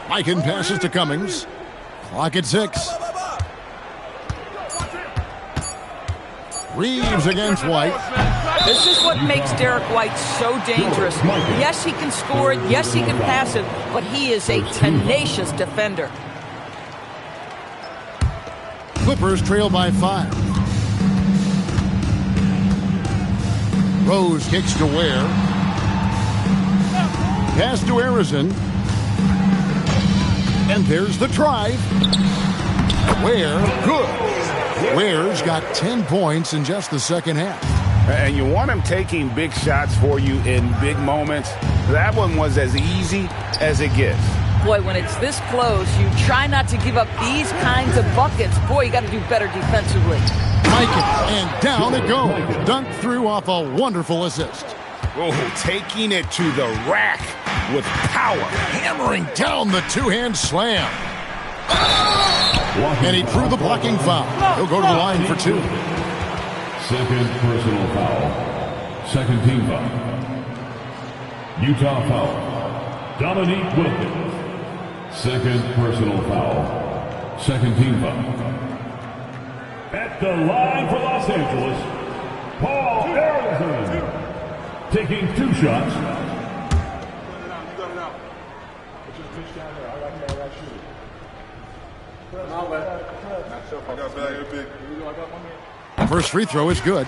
Mikan passes to Cummings. Clock at 6. Reeves against White. This is what makes Derek White so dangerous. Yes, he can score it. Yes, he can pass it. But he is a tenacious defender. Clippers trail by 5. Rose kicks to Ware. Pass to Harrison. And there's the drive. Ware, good. Ware's got 10 points in just the second half. And you want him taking big shots for you in big moments. That one was as easy as it gets. Boy, when it's this close, you try not to give up these kinds of buckets. Boy, you got to do better defensively. Mikan, and down it goes. Dunked through off a wonderful assist. Oh, taking it to the rack with power. Hammering down the two-hand slam. And he drew the blocking foul. He'll go to the line for 2. Second personal foul. Second team foul. Utah foul. Dominique Wilkins. Second personal foul. Second team foul. At the line for Los Angeles, Paul Harrison. Taking 2 shots. First free throw is good.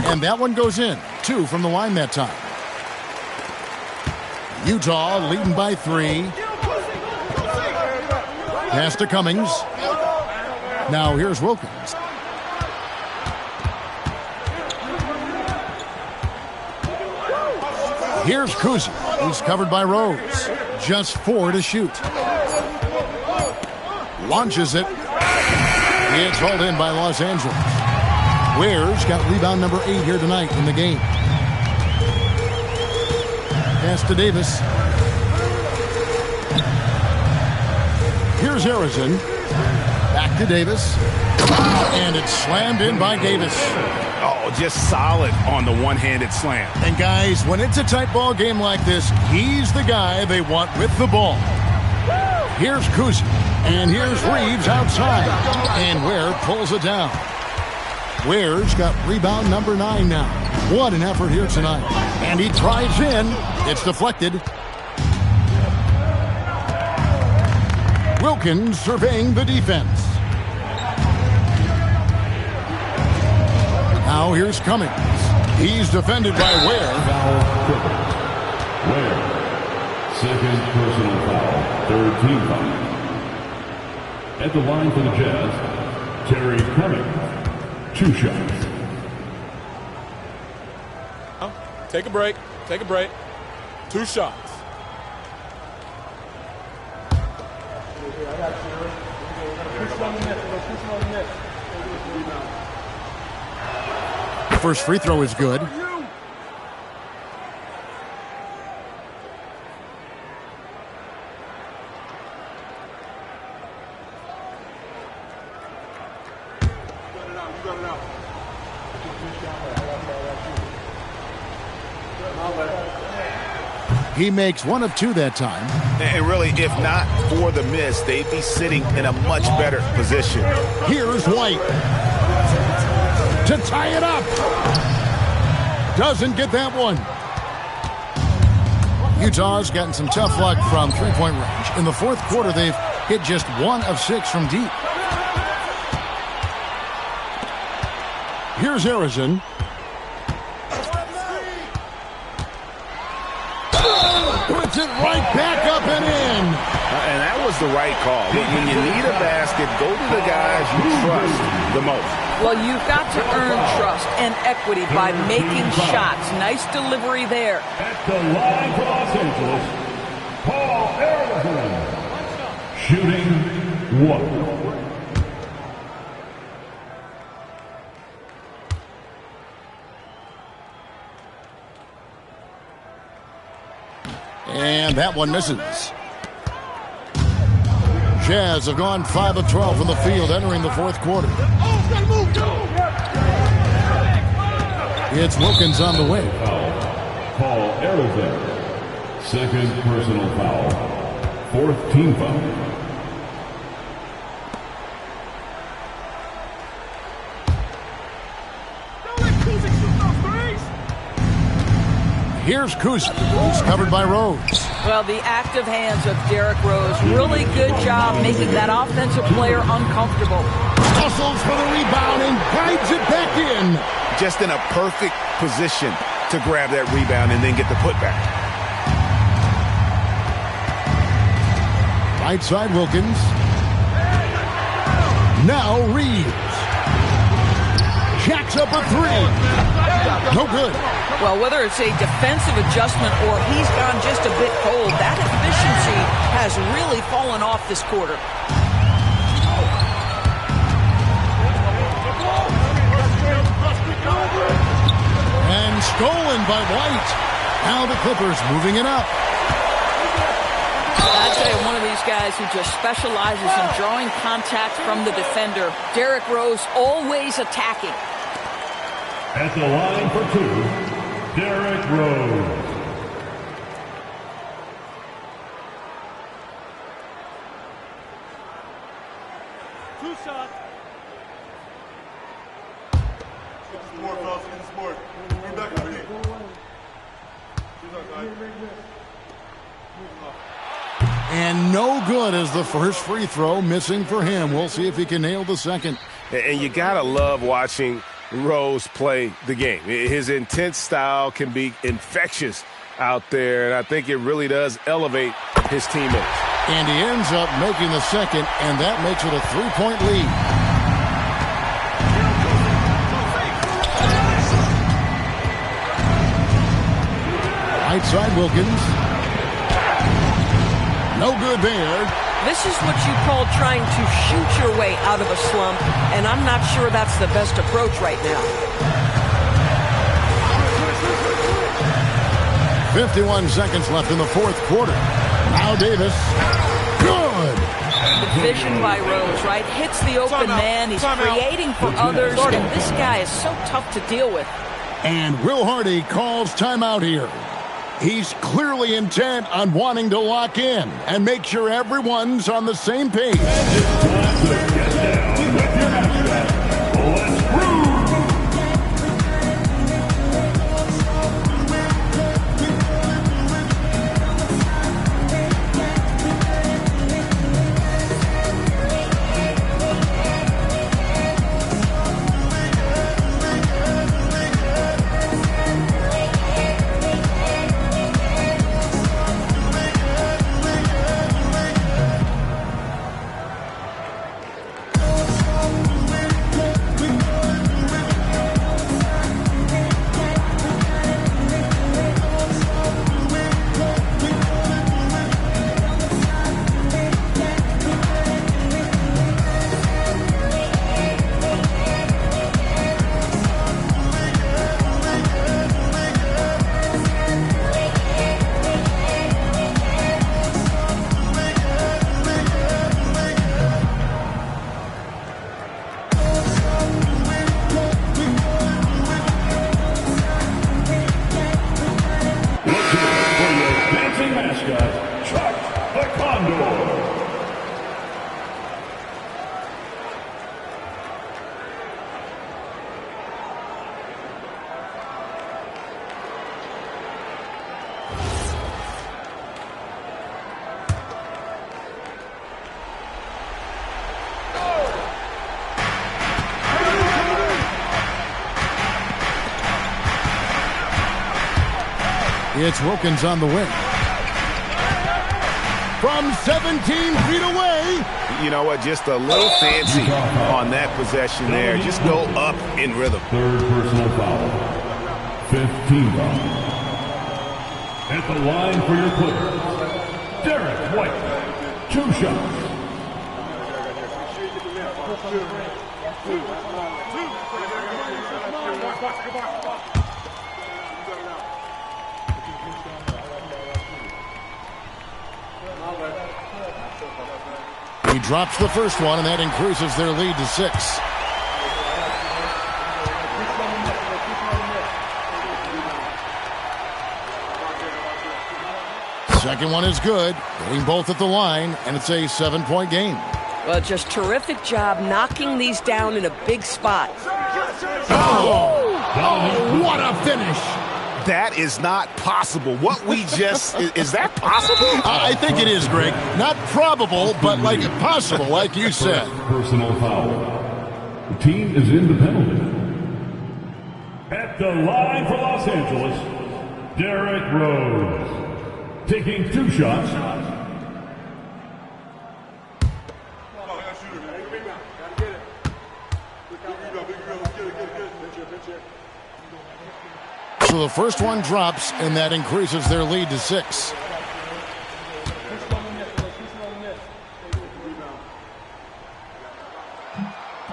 And that one goes in. 2 from the line that time. Utah leading by 3. Pass to Cummings. Now here's Wilkins. Here's Kuzi. He's covered by Rose. Just 4 to shoot. Launches it. It's hauled in by Los Angeles. Ware's got rebound number 8 here tonight in the game. Pass to Davis. Here's Harrison. Back to Davis. And it's slammed in by Davis. Oh, just solid on the one-handed slam. And guys, when it's a tight ball game like this, he's the guy they want with the ball. Here's Kuzi. And here's Reeves outside. And Ware pulls it down. Ware's got rebound number 9 now. What an effort here tonight. And he drives in. It's deflected. Wilkins surveying the defense. Now here's Cummings. He's defended by Ware. Ware. Second personal foul. Third team foul. At the line for the Jazz, Terry Cummings. 2 shots. Take a break. Take a break. 2 shots. The first free throw is good. He makes 1 of 2 that time. And really, if not for the miss, they'd be sitting in a much better position. Here's White. To tie it up. Doesn't get that one. Utah's gotten some tough luck from three-point range. In the fourth quarter, they've hit just 1 of 6 from deep. Here's Harrison. Puts it right back up and in. And that was the right call. When you need a basket, go to the guys you trust the most. Well, you've got to earn trust and equity by making shots. Nice delivery there. At the line for Los Angeles, Paul Arizona. Shooting 1. And that one misses. Jazz have gone 5 of 12 from the field entering the fourth quarter. It's Wilkins on the way. Paul Arizona. Second personal foul. 4th team foul. Here's Kuzma. He's covered by Rose. Well, the active hands of Derrick Rose. Really good job making that offensive player uncomfortable. Hustles for the rebound and guides it back in. Just in a perfect position to grab that rebound and then get the putback. Right side Wilkins. Now Reeves. Jacks up a 3. No good. Well, whether it's a defensive adjustment or he's gone just a bit cold, that efficiency has really fallen off this quarter. And stolen by White. Now the Clippers moving it up. I'd say one of these guys who just specializes in drawing contact from the defender. Derrick Rose always attacking. At the line for 2, Derrick Rose. Two shots. And no good as the first free throw missing for him. We'll see if he can nail the second. And you got to love watching Rose play the game. His intense style can be infectious out there, and I think it really does elevate his teammates. And he ends up making the second, and that makes it a 3-point lead. Right side Wilkins. No good there. This is what you call trying to shoot your way out of a slump, and I'm not sure that's the best approach right now. 51 seconds left in the fourth quarter. Now Davis. Good. The vision by Rose, right? Hits the open man. He's creating for others, and this guy is so tough to deal with. And Will Hardy calls timeout here. He's clearly intent on wanting to lock in and make sure everyone's on the same page. It's time to get down with your mascot. Let's groove. It's Wilkins on the wing. From 17 feet away. You know what? Just a little fancy on that possession there. Just go up in rhythm. Third personal foul. 15 foul. At the line for your Clippers, Derek White. 2 shots. He drops the first one, and that increases their lead to 6. Second one is good, hitting both at the line, and it's a 7-point game. Well, just terrific job knocking these down in a big spot. Oh, what a finish! That is not possible. What we just... is that possible? I think it is, Greg. Not probable, but like possible, like you said. Personal foul. The team is in the penalty. At the line for Los Angeles, Derrick Rose. Taking 2 shots. So the first one drops, and that increases their lead to 6.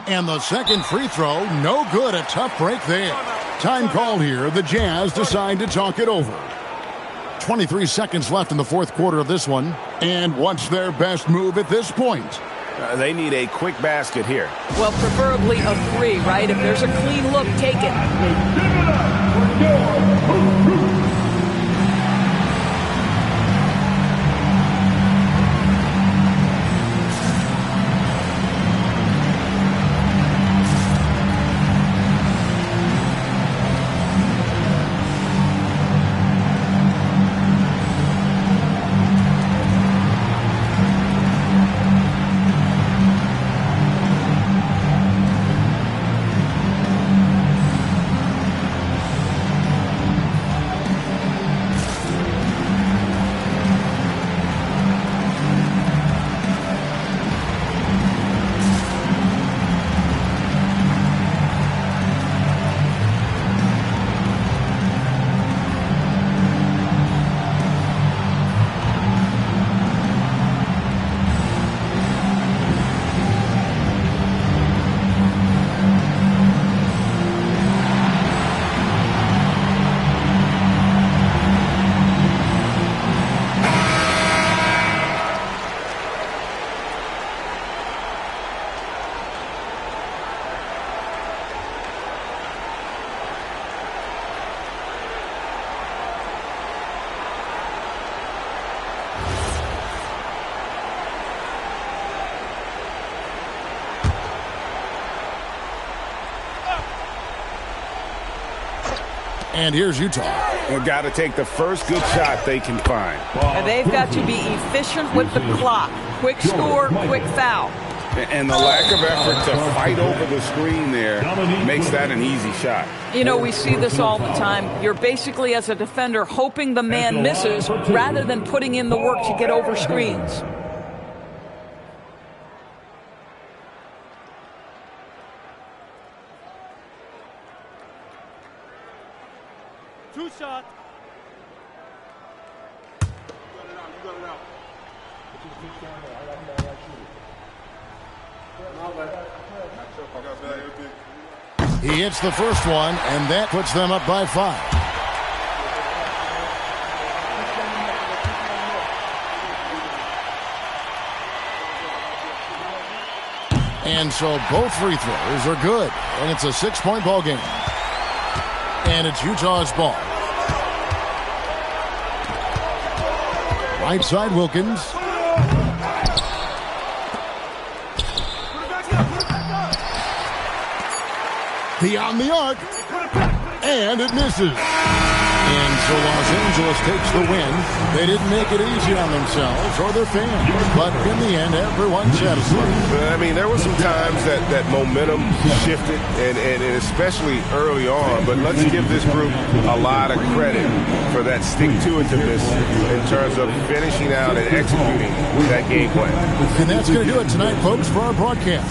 And the second free throw, no good. A tough break there. Time called here. The Jazz decide to talk it over. 23 seconds left in the fourth quarter of this one. And what's their best move at this point? They need a quick basket here. Well, preferably a 3, right? If there's a clean look, take it. And here's Utah. They've got to take the first good shot they can find. And they've got to be efficient with the clock. Quick score, quick foul. And the lack of effort to fight over the screen there makes that an easy shot. You know, we see this all the time. You're basically, as a defender, hoping the man misses rather than putting in the work to get over screens. Two shots. He hits the first one, and that puts them up by 5. And so both free throws are good, and it's a 6-point ball game. And it's Utah's ball. Right side, Wilkins. Beyond the arc. And it misses. And so Los Angeles takes the win. They didn't make it easy on themselves or their fans. But in the end, everyone's satisfied. I mean, there were some times that momentum shifted, and especially early on. But let's give this group a lot of credit for that stick-to-itiveness in terms of finishing out and executing that game plan. And that's going to do it tonight, folks, for our broadcast.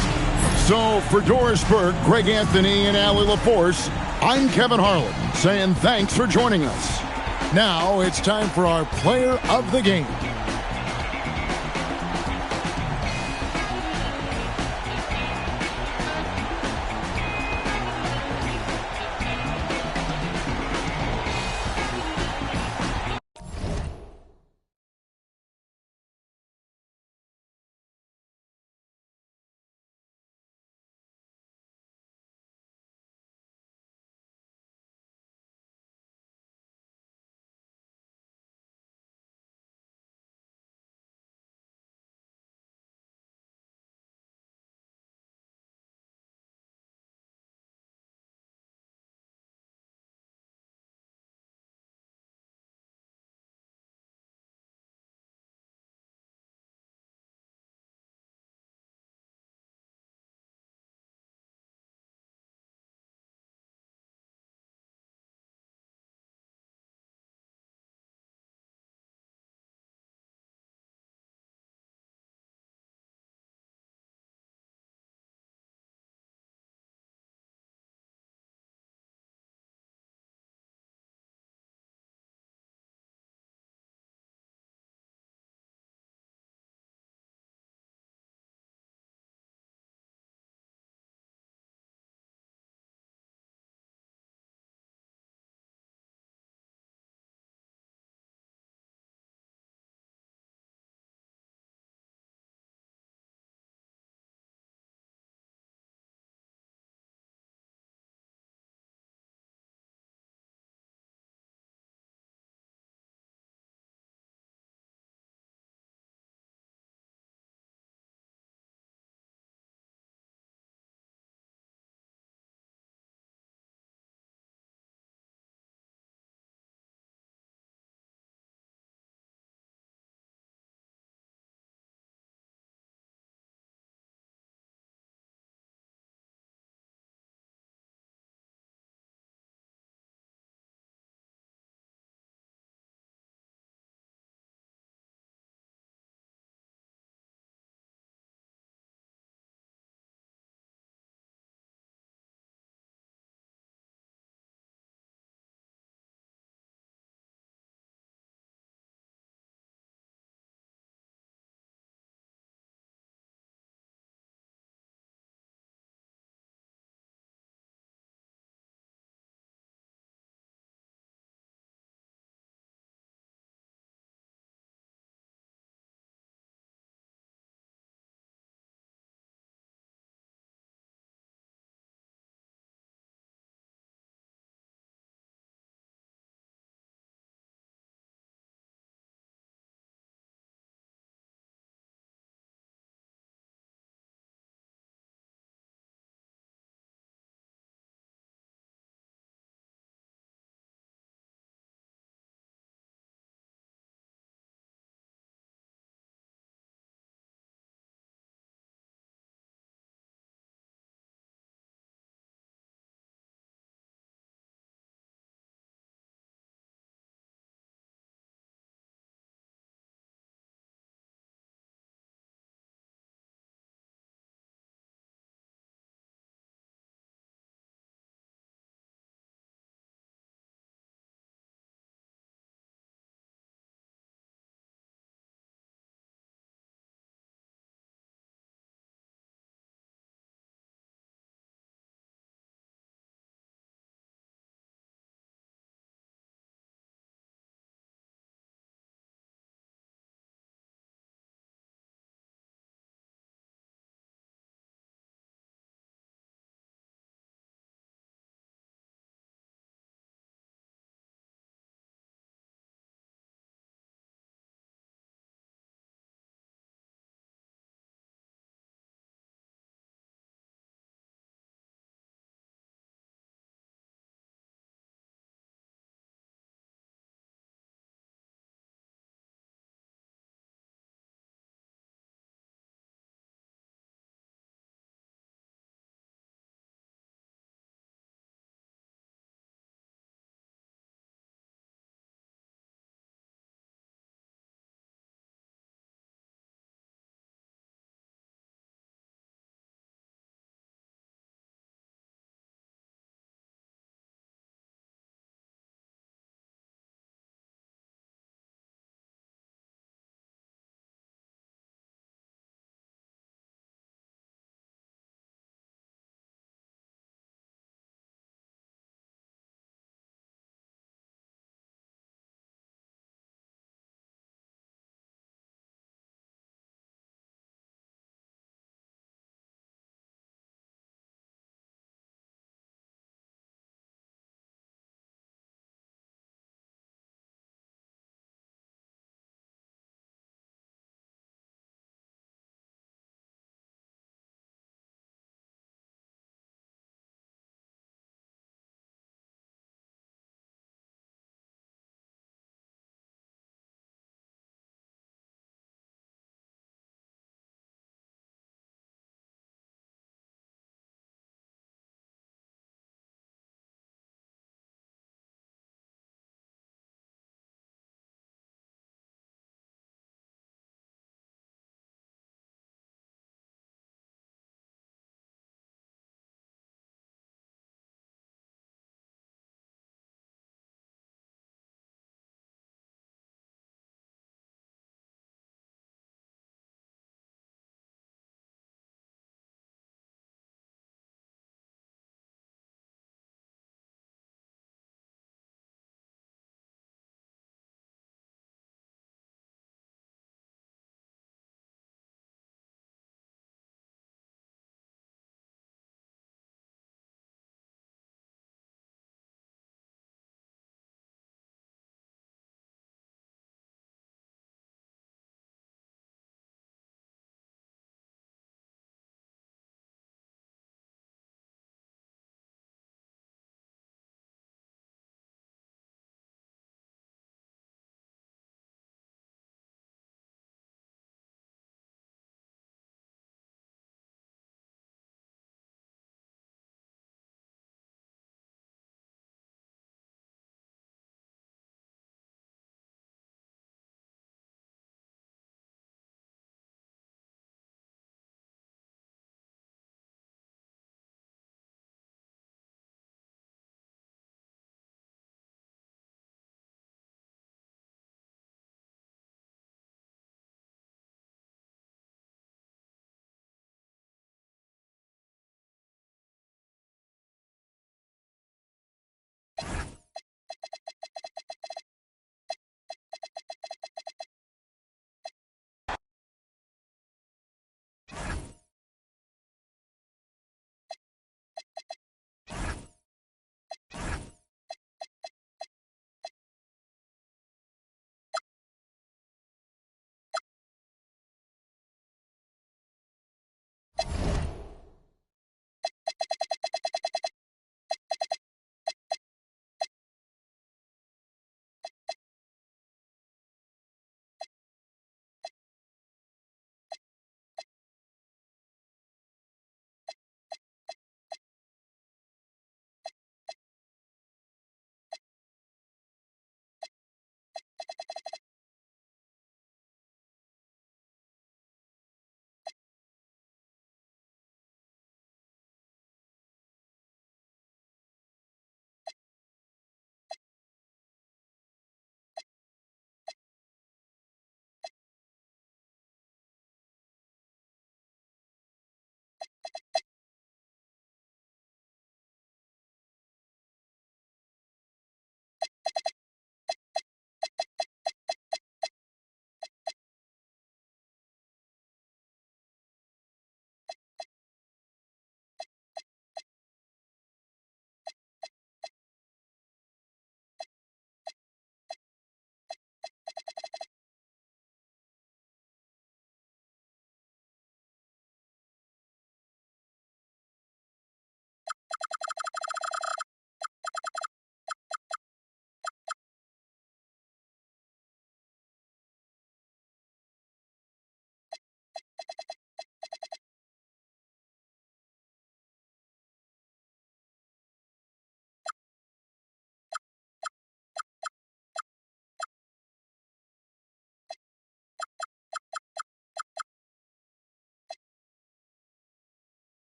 So for Doris Burke, Greg Anthony, and Allie LaForce, I'm Kevin Harlan saying thanks for joining us. Now it's time for our player of the game.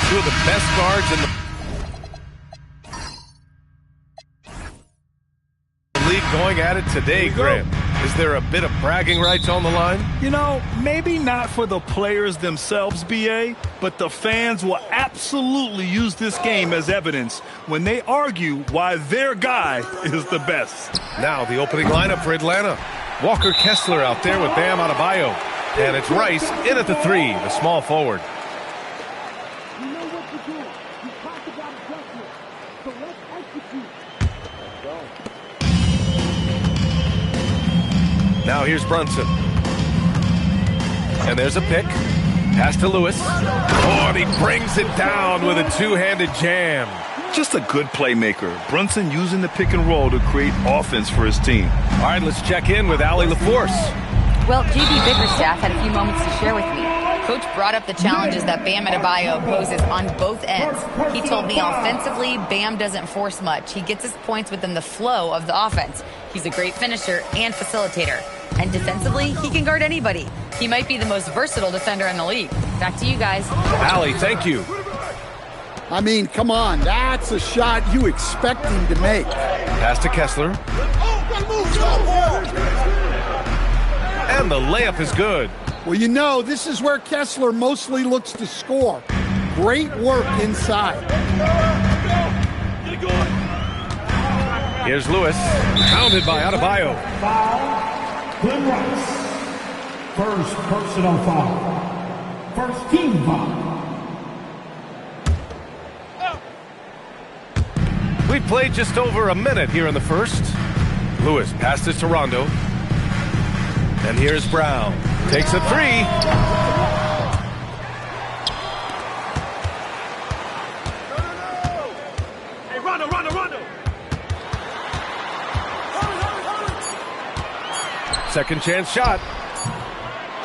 Two of the best guards in the league going at it today, Graham. Is there a bit of bragging rights on the line? You know, maybe not for the players themselves, BA, but the fans will absolutely use this game as evidence when they argue why their guy is the best. Now the opening lineup for Atlanta. Walker Kessler out there with Bam Adebayo. And it's Rice in at the 3, the small forward. Now here's Brunson. And there's a pick. Pass to Lewis. Oh, and he brings it down with a two-handed jam. Just a good playmaker. Brunson using the pick and roll to create offense for his team. All right, let's check in with Allie LaForce. Well, JB Bickerstaff had a few moments to share with me. Coach brought up the challenges that Bam Adebayo poses on both ends. He told me offensively, Bam doesn't force much. He gets his points within the flow of the offense. He's a great finisher and facilitator. And defensively, he can guard anybody. He might be the most versatile defender in the league. Back to you guys. Allie, thank you. I mean, come on. That's a shot you expect him to make. Pass to Kessler. And the layup is good. Well, you know, this is where Kessler mostly looks to score. Great work inside. Here's Lewis. Pounded by Adebayo. Foul. Glenn Rice. First personal foul. First team foul. We played just over a minute here in the first. Lewis passes to Rondo. And here's Brown. Takes a 3. Hey, Rondo. Second chance shot.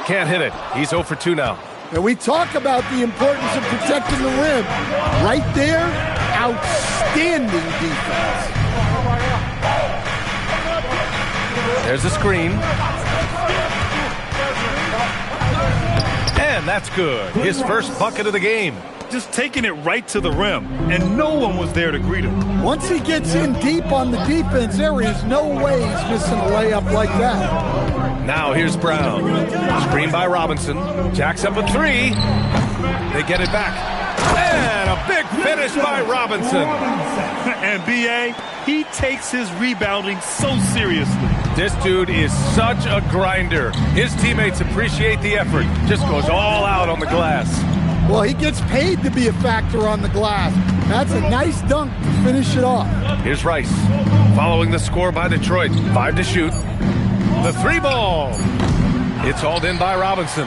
Can't hit it. He's 0 for 2 now. And we talk about the importance of protecting the rim. Right there, outstanding defense. There's a screen. And that's good. His first bucket of the game. Just taking it right to the rim, and no one was there to greet him. Once he gets in deep on the defense, there is no way he's missing a layup like that. Now here's Brown. Screen by Robinson. Jacks up a 3. They get it back. And a big finish by Robinson. And B.A., he takes his rebounding so seriously. This dude is such a grinder. His teammates appreciate the effort. Just goes all out on the glass. Well, he gets paid to be a factor on the glass. That's a nice dunk to finish it off. Here's Rice. Following the score by Detroit. 5 to shoot. The 3 ball. It's hauled in by Robinson.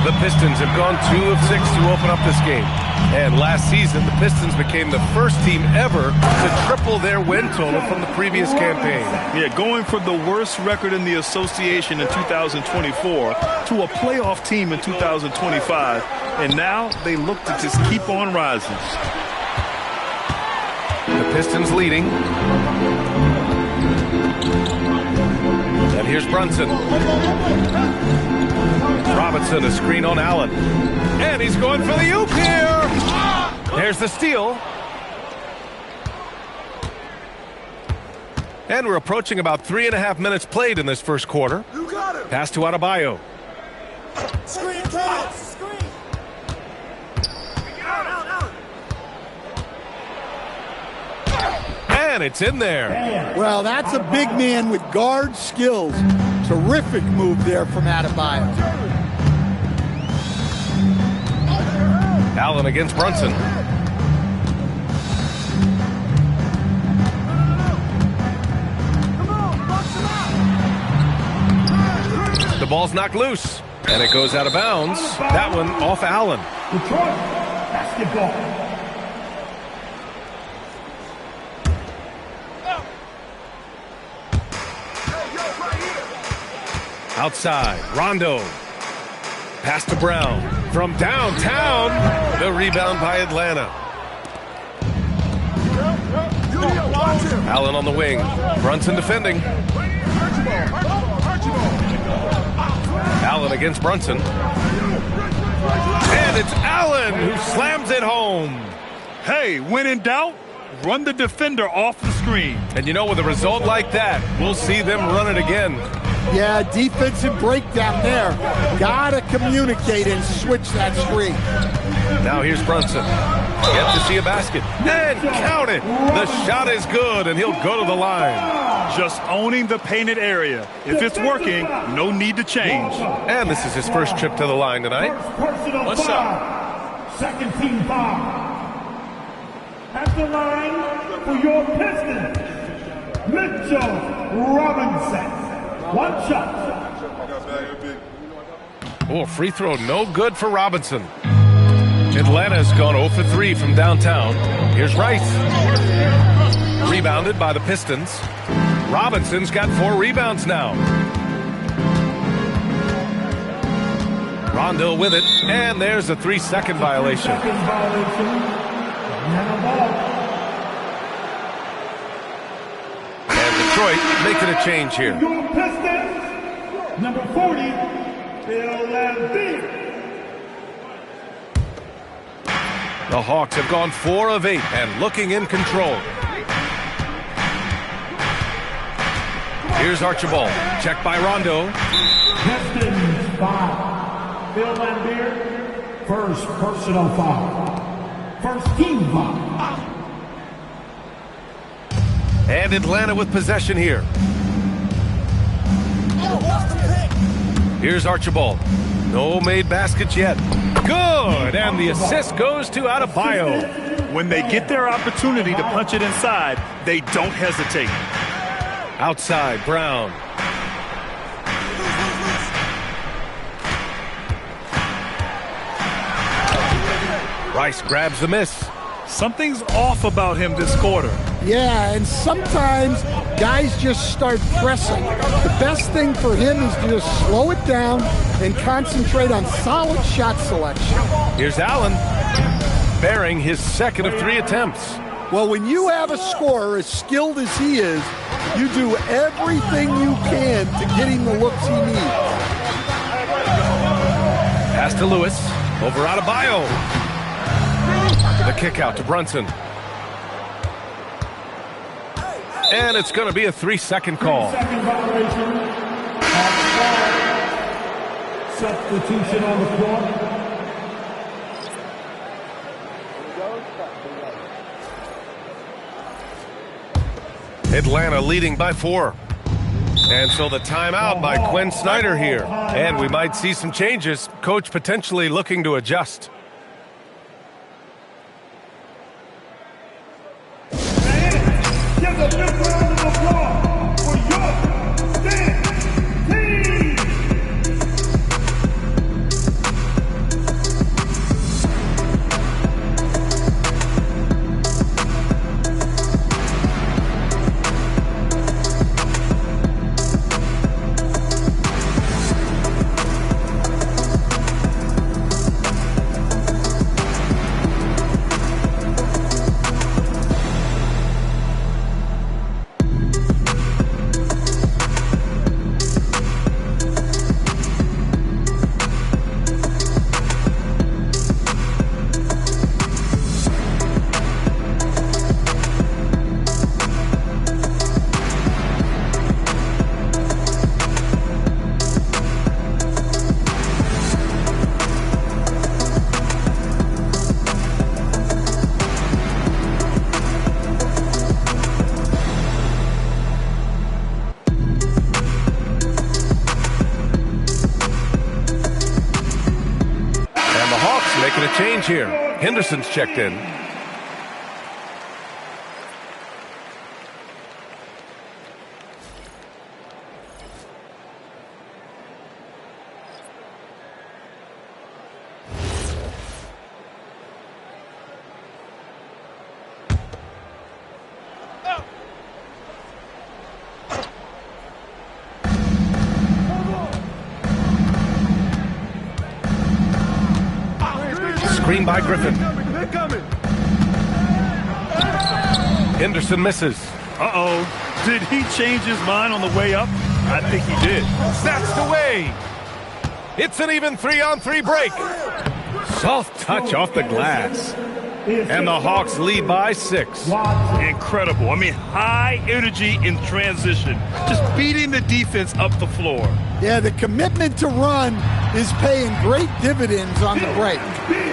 The Pistons have gone 2 of 6 to open up this game. And last season, the Pistons became the first team ever to triple their win total from the previous campaign. Yeah, going from the worst record in the association in 2024 to a playoff team in 2025. And now they look to just keep on rising. The Pistons leading. And here's Brunson. Robinson, a screen on Allen. And he's going for the oop here. There's the steal. And we're approaching about 3.5 minutes played in this first quarter. Pass to Adebayo. Screen, screen. And it's in there. Well, that's a big man with guard skills. Terrific move there from Adebayo. Allen against Brunson. The ball's knocked loose, and it goes out of bounds. That one off Allen. Detroit basketball. Outside, Rondo. Pass to Brown. From downtown, the rebound by Atlanta. Allen on the wing. Brunson defending. Allen against Brunson. And it's Allen who slams it home. Hey, when in doubt, run the defender off the screen. And you know, with a result like that, we'll see them run it again. Yeah, defensive breakdown there. Gotta communicate and switch that screen. Now here's Brunson. Get to see a basket. And count it. The shot is good, and he'll go to the line. Just owning the painted area. If it's working, no need to change. And this is his first trip to the line tonight. One shot. Second team foul. At the line for your Pistons, Mitchell Robinson. One shot. Oh, free throw no good for Robinson. Atlanta's gone 0 for 3 from downtown. Here's Rice. Rebounded by the Pistons. Robinson's got 4 rebounds now. Rondo with it, and there's a 3-second violation. And Detroit making a change here. Your Pistons, number 40, Bill Laimbeer. The Hawks have gone 4 of 8 and looking in control. Here's Archibald. Checked by Rondo. Pistons foul. Bill Laimbeer, first personal foul. First team foul. And Atlanta with possession here. Here's Archibald. No made baskets yet. Good, and the assist goes to Adebayo. When they get their opportunity to punch it inside, they don't hesitate. Outside, Brown. Rice grabs the miss. Something's off about him this quarter. Yeah, and sometimes guys just start pressing. The best thing for him is to just slow it down and concentrate on solid shot selection. Here's Allen, bearing his second of 3 attempts. Well, when you have a scorer as skilled as he is, you do everything you can to get him the looks he needs. Pass to Lewis, over Adebayo. The kick out to Brunson. And it's going to be a 3-second call. Second violation. Substitution on the floor. Atlanta leading by 4. And so the timeout by Quinn Snyder here. And we might see some changes. Coach potentially looking to adjust. Give a big round of applause for your team. Making a change here. Henderson's checked in. Screen by Griffin. Henderson misses. Uh-oh. Did he change his mind on the way up? I think he did. That's the way. It's an even 3-on-3 break. Soft touch off the glass. And the Hawks lead by 6. Incredible. I mean, high energy in transition. Just beating the defense up the floor. Yeah, the commitment to run is paying great dividends on the break.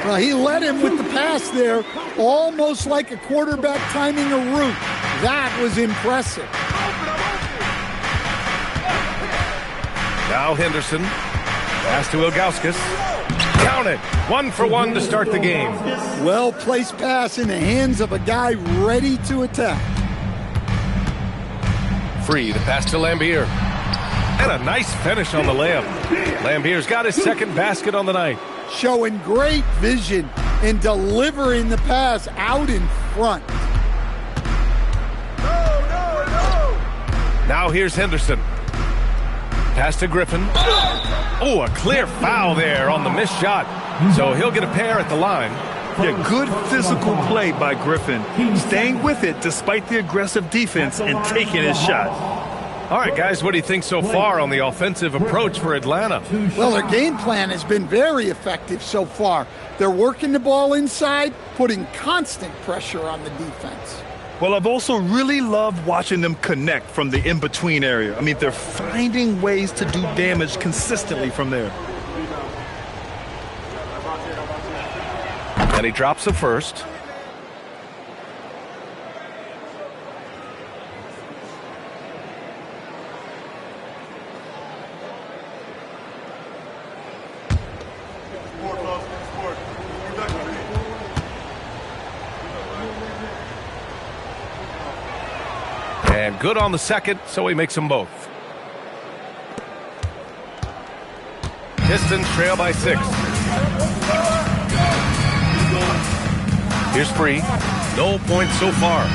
Well, he led him with the pass there, almost like a quarterback timing a route. That was impressive. Now Henderson. Pass to Ilgauskas. Count it. 1 for 1 to start the game. Well-placed pass in the hands of a guy ready to attack. Free, the pass to Lambier. And a nice finish on the layup. Lambier's got his second basket on the night. Showing great vision and delivering the pass out in front. Now here's Henderson. Pass to Griffin. Oh, a clear foul there on the missed shot. So he'll get a pair at the line. Yeah, good physical play by Griffin. Staying with it despite the aggressive defense and taking his shot. All right, guys, what do you think so far on the offensive approach for Atlanta? Well, their game plan has been very effective so far. They're working the ball inside, putting constant pressure on the defense. Well, I've also really loved watching them connect from the in-between area. I mean, they're finding ways to do damage consistently from there. And he drops the first. And good on the second, so he makes them both. Pistons trail by 6. Here's Free. No points so far.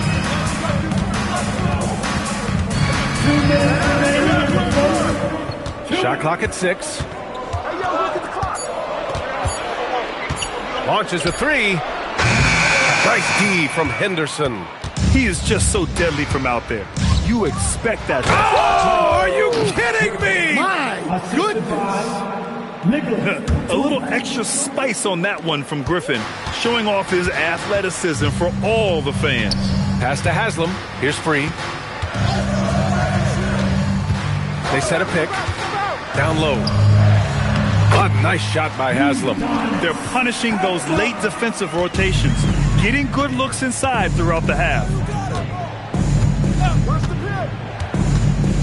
Shot clock at 6. Launches a 3. Nice D from Henderson. He is just so deadly from out there. You expect that. Oh, are you kidding me? My goodness. A little extra spice on that one from Griffin, showing off his athleticism for all the fans. Pass to Haslam. Here's Free. They set a pick. Down low. A nice shot by Haslam. They're punishing those late defensive rotations, getting good looks inside throughout the half.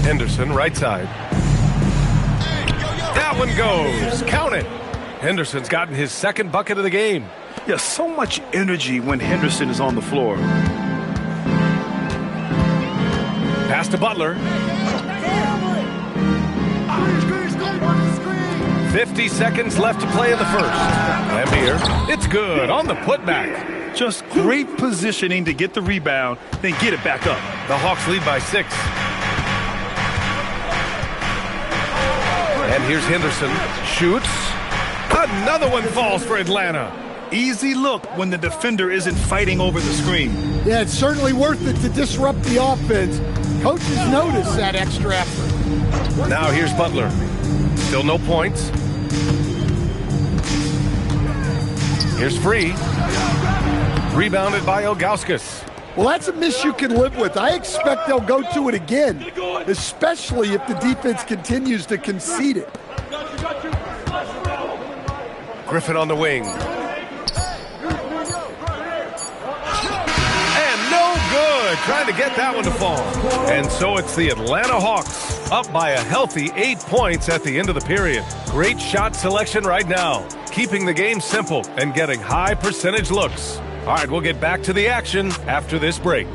Henderson, right side. That one goes. Count it. Henderson's gotten his second bucket of the game. Yeah, so much energy when Henderson is on the floor. Pass to Butler. 50 seconds left to play in the first. Lambier. It's good on the putback. Just great positioning to get the rebound, then get it back up. The Hawks lead by 6. And here's Henderson. Shoots. Another one falls for Atlanta. Easy look when the defender isn't fighting over the screen. Yeah, it's certainly worth it to disrupt the offense. Coaches notice that extra effort. Now here's Butler. Still no points. Here's Free. Rebounded by Ilgauskas. Well, that's a miss you can live with. I expect they'll go to it again, especially if the defense continues to concede it. Griffin on the wing. And no good. Trying to get that one to fall. And so it's the Atlanta Hawks up by a healthy 8 points at the end of the period. Great shot selection right now, keeping the game simple and getting high percentage looks. All right, we'll get back to the action after this break.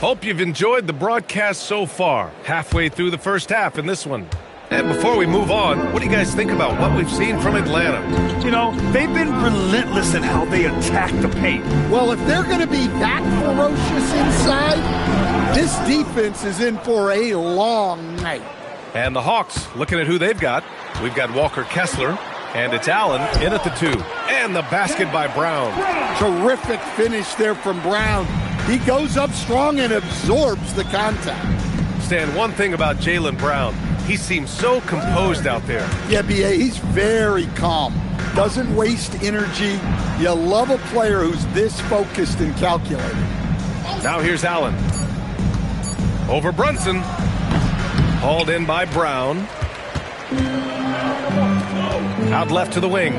Hope you've enjoyed the broadcast so far. Halfway through the first half in this one. And before we move on, what do you guys think about what we've seen from Atlanta? You know, they've been relentless in how they attack the paint. Well, if they're going to be that ferocious inside, this defense is in for a long night. And the Hawks, looking at who they've got. We've got Walker Kessler, and it's Allen in at the 2. And the basket by Brown. Terrific finish there from Brown. He goes up strong and absorbs the contact. Stan, one thing about Jaylen Brown, he seems so composed out there. Yeah, B.A., he's very calm. Doesn't waste energy. You love a player who's this focused and calculated. Now here's Allen. Over Brunson. Hauled in by Brown. Out left to the wing.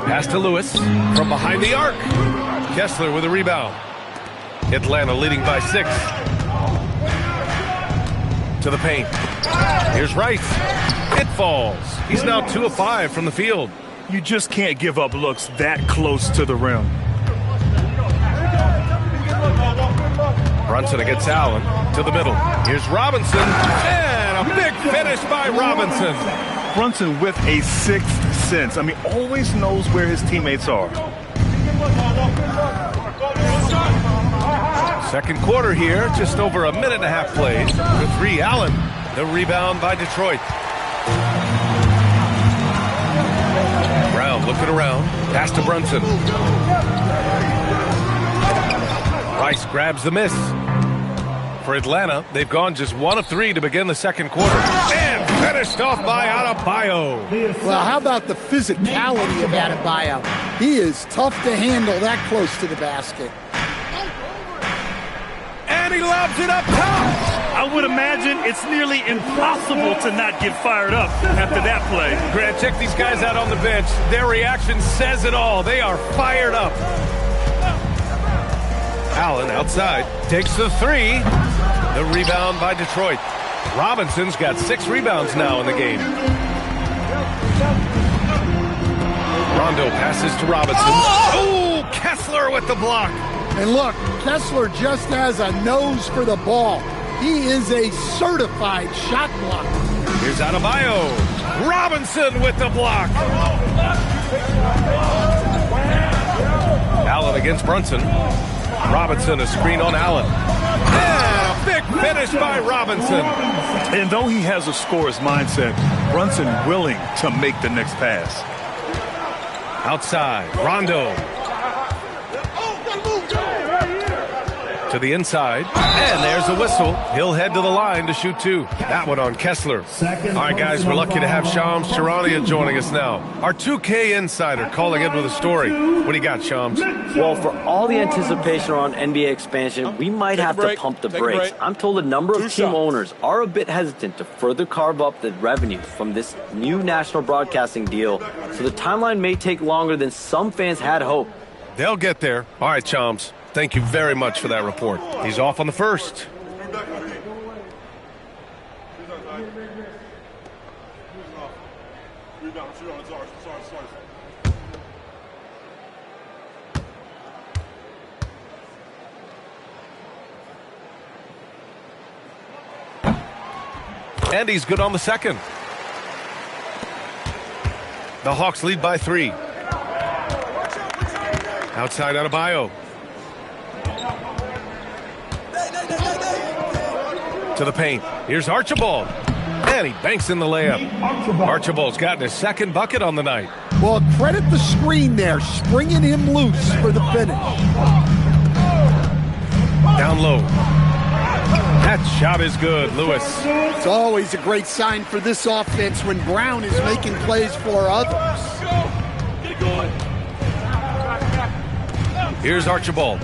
Pass to Lewis. From behind the arc. Kessler with a rebound. Atlanta leading by 6. To the paint. Here's Rice. It falls. He's now 2 of 5 from the field. You just can't give up looks that close to the rim. Brunson against Allen to the middle. Here's Robinson. And a big finish by Robinson. Brunson with a sixth sense. I mean, always knows where his teammates are. Second quarter here, just over a minute and a half played. For 3, Allen. The rebound by Detroit. Brown looking around. Pass to Brunson. Rice grabs the miss. For Atlanta, they've gone just 1 of 3 to begin the second quarter. And finished off by Adebayo. Well, how about the physicality of Adebayo? He is tough to handle that close to the basket. And he lobs it up top. I would imagine it's nearly impossible to not get fired up after that play. Grant, check these guys out on the bench. Their reaction says it all. They are fired up. Allen outside takes the 3. The rebound by Detroit. Robinson's got 6 rebounds now in the game. Rondo passes to Robinson. Oh, Kessler with the block. And look, Kessler just has a nose for the ball. He is a certified shot blocker. Here's Adebayo. Robinson with the block. Allen against Brunson. Robinson, a screen on Allen. And a big finish by Robinson. And though he has a scorer's mindset, Brunson willing to make the next pass. Outside, Rondo. To the inside, and there's a whistle. He'll head to the line to shoot 2. That one on Kessler. All right, guys, we're lucky to have Shams Charania joining us now. Our 2K insider calling in with a story. What do you got, Shams? Well, for all the anticipation around NBA expansion, we might have to pump the brakes. I'm told a number of team owners are a bit hesitant to further carve up the revenue from this new national broadcasting deal, so the timeline may take longer than some fans had hoped. They'll get there. All right, Shams. Thank you very much for that report. He's off on the first. And he's good on the second. The Hawks lead by 3. Outside Adebayo. To the paint. Here's Archibald. And he banks in the layup. Archibald's gotten his second bucket on the night. Well, credit the screen there, springing him loose for the finish. Down low. That shot is good, Lewis. It's always a great sign for this offense when Brown is making plays for others. Here's Archibald.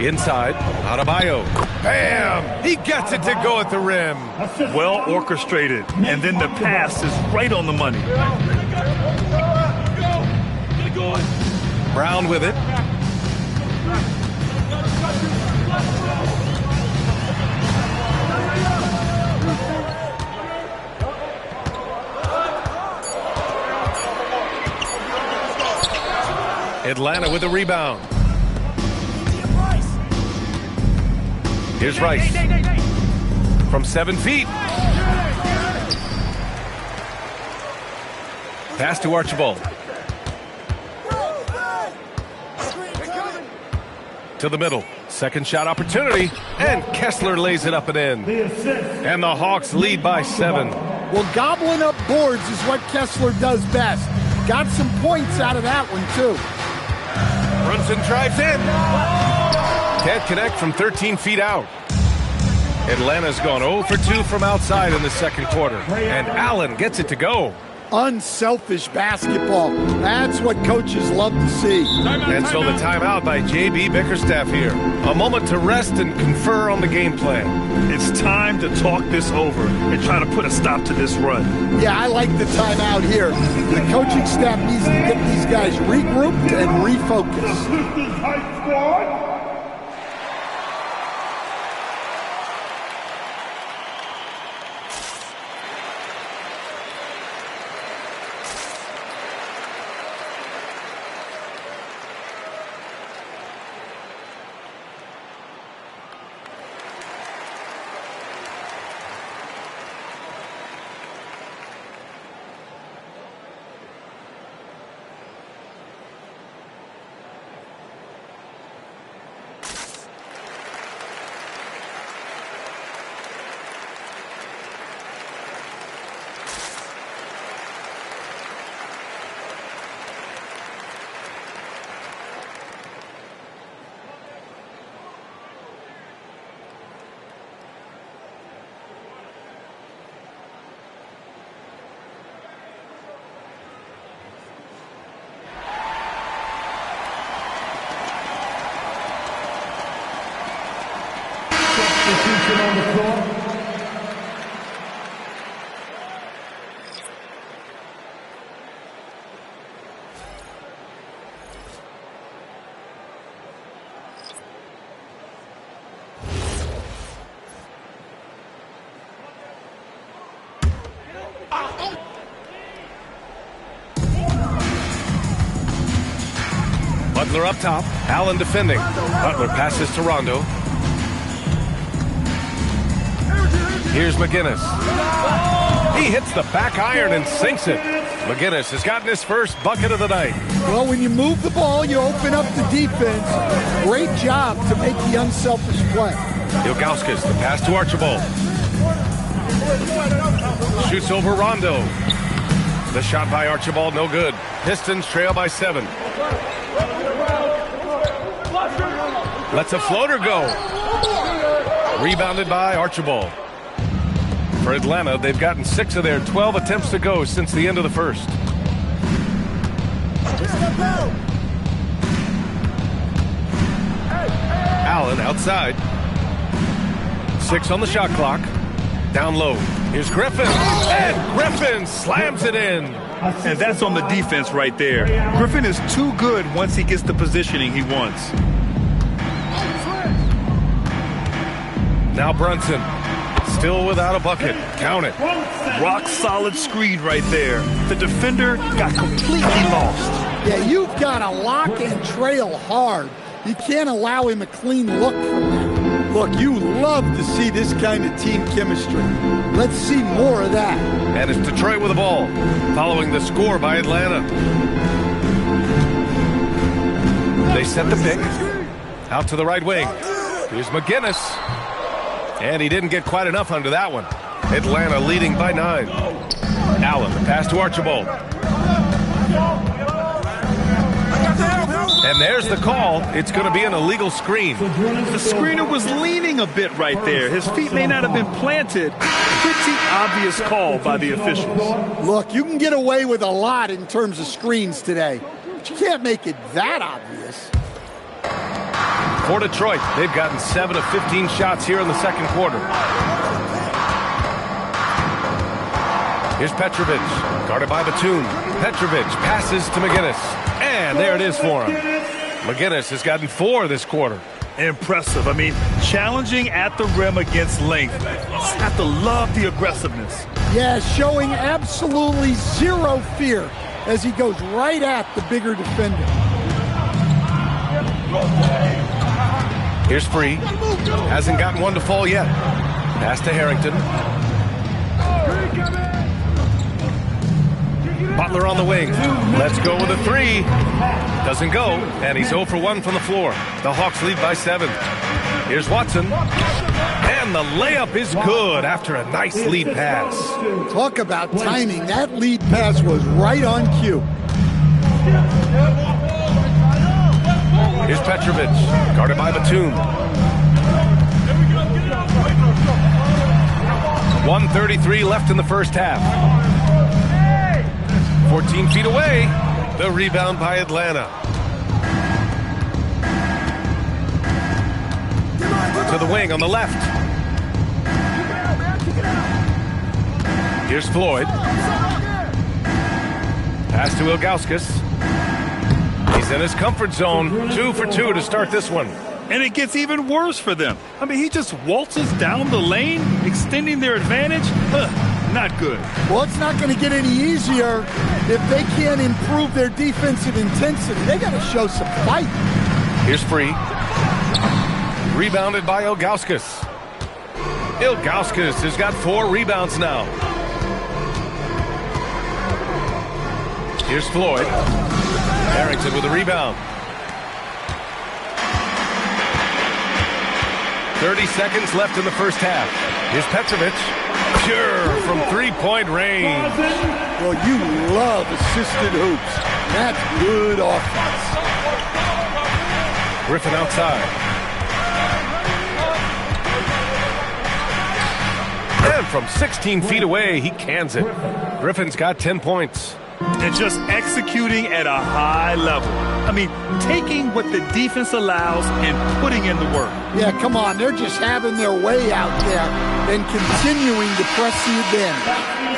Inside, Adebayo. Bam! He gets it to go at the rim. Well orchestrated, and then the pass is right on the money. Brown with it. Atlanta with the rebound. Here's Rice. From 7 feet. Pass to Archibald. To the middle. Second shot opportunity, and Kessler lays it up and in. And the Hawks lead by 7. Well, gobbling up boards is what Kessler does best. Got some points out of that one, too. Brunson drives in. Can't connect from 13 feet out. Atlanta's gone 0 for 2 from outside in the second quarter. And Allen gets it to go. Unselfish basketball. That's what coaches love to see. And so the timeout by J.B. Bickerstaff here. A moment to rest and confer on the game plan. It's time to talk this over and try to put a stop to this run. Yeah, I like the timeout here. The coaching staff needs to get these guys regrouped and refocused. On the floor. Butler up top. Allen defending. Butler passes to Rondo. Here's McGinnis. He hits the back iron and sinks it. McGinnis has gotten his first bucket of the night. Well, when you move the ball, you open up the defense. Great job to make the unselfish play. Ilgauskas, the pass to Archibald. Shoots over Rondo. The shot by Archibald, no good. Pistons trail by 7. Lets a floater go. Rebounded by Archibald. For Atlanta, they've gotten 6 of their 12 attempts to go since the end of the first. Allen outside. 6 on the shot clock. Down low. Here's Griffin. And Griffin slams it in. And that's on the defense right there. Griffin is too good once he gets the positioning he wants. Now Brunson. Still without a bucket. Count it. Rock solid screen right there. The defender got completely lost. Yeah, you've got to lock and trail hard. You can't allow him a clean look from there. Look, you love to see this kind of team chemistry. Let's see more of that. And it's Detroit with the ball, following the score by Atlanta. They set the pick. Out to the right wing. Here's McGinnis. And he didn't get quite enough under that one. Atlanta leading by 9. Allen, the pass to Archibald. And there's the call. It's going to be an illegal screen. The screener was leaning a bit right there. His feet may not have been planted. Pretty obvious call by the officials. Look, you can get away with a lot in terms of screens today, but you can't make it that obvious. For Detroit, they've gotten 7 of 15 shots here in the second quarter. Here's Petrovic, guarded by Batum. Petrovic passes to McGinnis, and there it is for him. McGinnis has gotten 4 this quarter. Impressive. I mean, challenging at the rim against length. Just have to love the aggressiveness. Yeah, showing absolutely zero fear as he goes right at the bigger defender. Here's Free. Hasn't gotten one to fall yet. Pass to Harrington. Butler on the wing. Let's go with a 3. Doesn't go, and he's 0 for 1 from the floor. The Hawks lead by 7. Here's Watson. And the layup is good after a nice lead pass. Talk about timing. That lead pass was right on cue. Here's Petrovic, guarded by Batum. 1:33 left in the first half. 14 feet away. The rebound by Atlanta. To the wing on the left. Here's Floyd. Pass to Ilgauskas. He's in his comfort zone. 2 for 2 to start this one. And it gets even worse for them. I mean, he just waltzes down the lane, extending their advantage. Not good. Well, it's not going to get any easier if they can't improve their defensive intensity. They got to show some fight. Here's Free. Rebounded by Ilgauskas. Ilgauskas has got 4 rebounds now. Here's Floyd. Harrington with a rebound. 30 seconds left in the first half. Here's Petrovic. Pure from 3-point range. Well, you love assisted hoops. That's good offense. Griffin outside. And from 16 feet away, he cans it. Griffin's got 10 points. And just executing at a high level. I mean, taking what the defense allows and putting in the work. Yeah, come on. They're just having their way out there and continuing to press the advantage.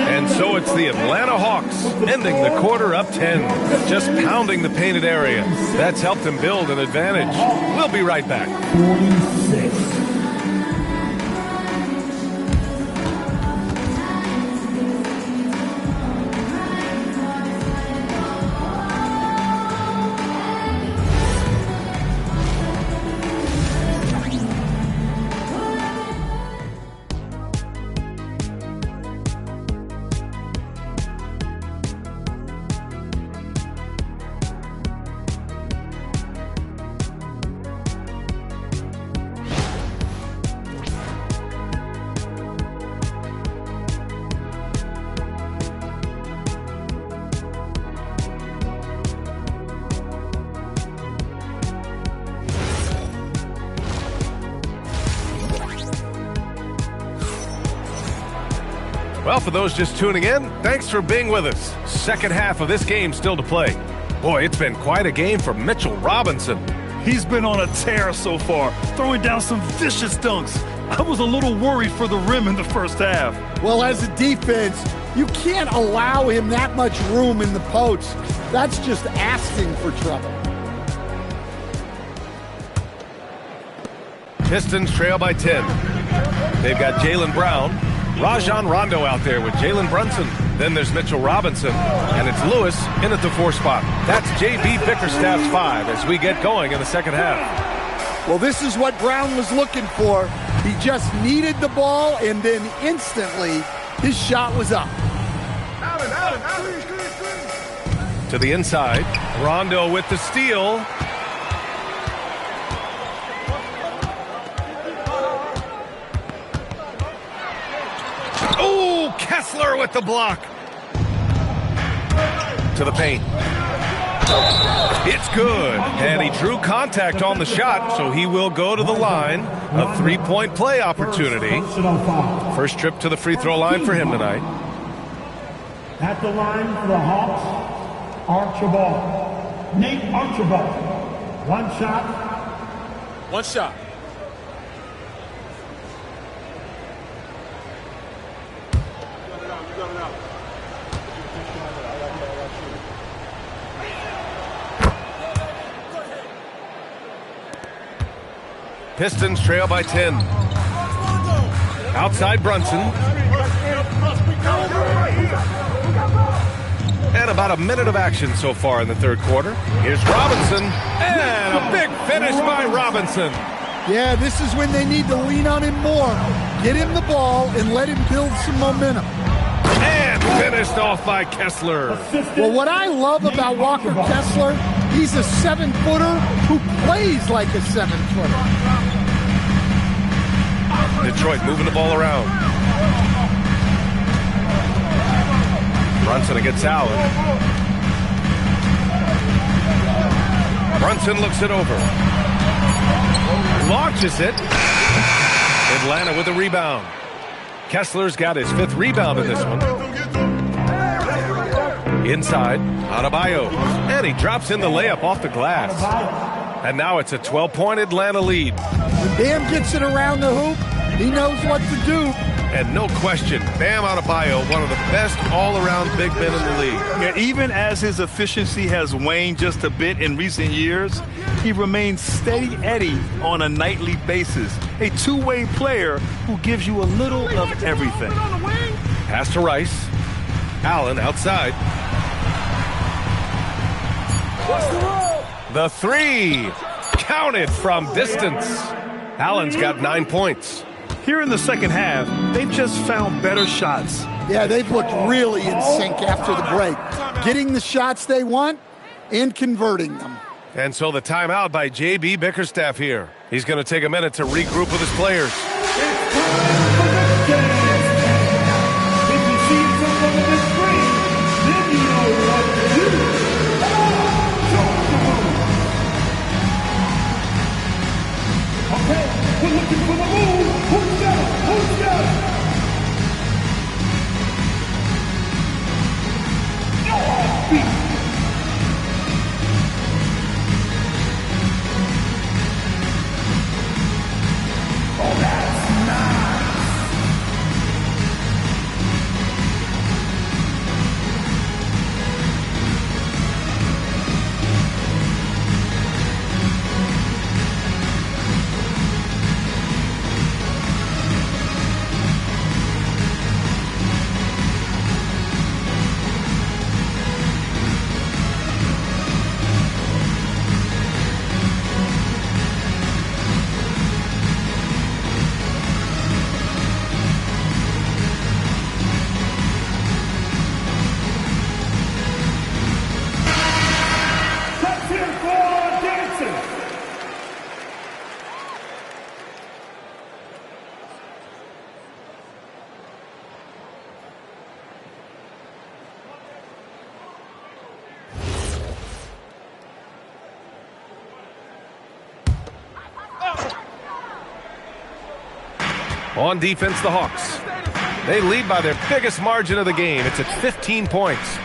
And so it's the Atlanta Hawks ending the quarter up 10, just pounding the painted area. That's helped them build an advantage. We'll be right back. 46. Well, for those just tuning in, thanks for being with us. Second half of this game still to play. Boy, it's been quite a game for Mitchell Robinson. He's been on a tear so far, throwing down some vicious dunks. I was a little worried for the rim in the first half. Well, as a defense, you can't allow him that much room in the post. That's just asking for trouble. Pistons trail by 10. They've got Jaylen Brown. Rajon Rondo out there with Jalen Brunson. Then there's Mitchell Robinson, and it's Lewis in at the 4 spot. That's J.B. Bickerstaff's 5 as we get going in the second half. Well, this is what Brown was looking for. He just needed the ball, and then instantly his shot was up. To the inside, Rondo with the steal. Oh, Kessler with the block. To the paint. It's good. And he drew contact on the shot, so he will go to the line. A 3-point play opportunity. First trip to the free throw line for him tonight. At the line for the Hawks, Archibald. Nate Archibald. One shot. One shot. Pistons trail by 10. Outside Brunson. And about a minute of action so far in the third quarter. Here's Robinson. And a big finish by Robinson. Yeah, this is when they need to lean on him more. Get him the ball and let him build some momentum. And Finished off by Kessler. Well, what I love about Walker Kessler, he's a 7-footer who plays like a 7-footer. Detroit moving the ball around. Brunson against Allen. Brunson looks it over. Launches it. Atlanta with a rebound. Kessler's got his 5th rebound in this one. Inside, Adebayo. And he drops in the layup off the glass. And now it's a 12-point Atlanta lead. When Bam gets it around the hoop, he knows what to do. And no question, Bam Adebayo, one of the best all-around big men in the league. Yeah, even as his efficiency has waned just a bit in recent years, he remains steady Eddie on a nightly basis. A two-way player who gives you a little of everything. Pass to Rice. Allen outside. The 3. Counted from distance. Allen's got 9 points. Here in the second half, they've just found better shots. Yeah, they've looked really in sync after the break. Getting the shots they want and converting them. And so the timeout by J.B. Bickerstaff here. He's going to take a minute to regroup with his players. We're looking for the move. Who's got it? Who's got it? No beat. Oh, that's nice. On defense, the Hawks. They lead by their biggest margin of the game. It's at 15 points.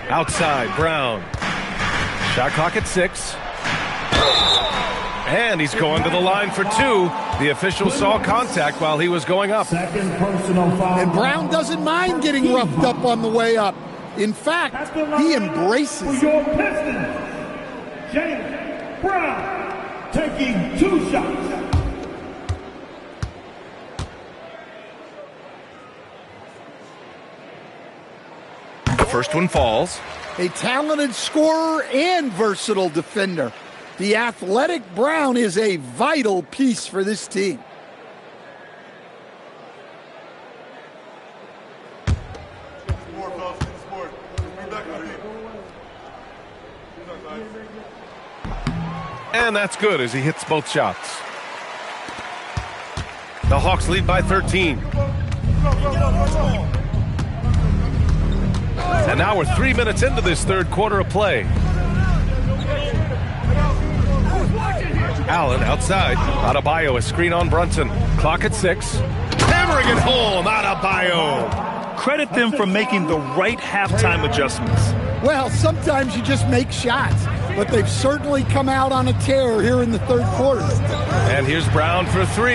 Outside, Brown. Shot clock at 6. And he's going to the line for 2. The official saw contact while he was going up. Second personal foul. And Brown doesn't mind getting roughed up on the way up. In fact, he embraces for your Pistons, Jaylen Brown taking 2 shots. The first one falls. A talented scorer and versatile defender. The athletic Brown is a vital piece for this team. And that's good as he hits both shots. The Hawks lead by 13. And now we're 3 minutes into this third quarter of play. Allen outside. Adebayo, a screen on Brunson. Clock at 6. Hammering it home. Adebayo. Credit them for making the right halftime adjustments. Well, sometimes you just make shots, but they've certainly come out on a tear here in the third quarter. And here's Brown for 3.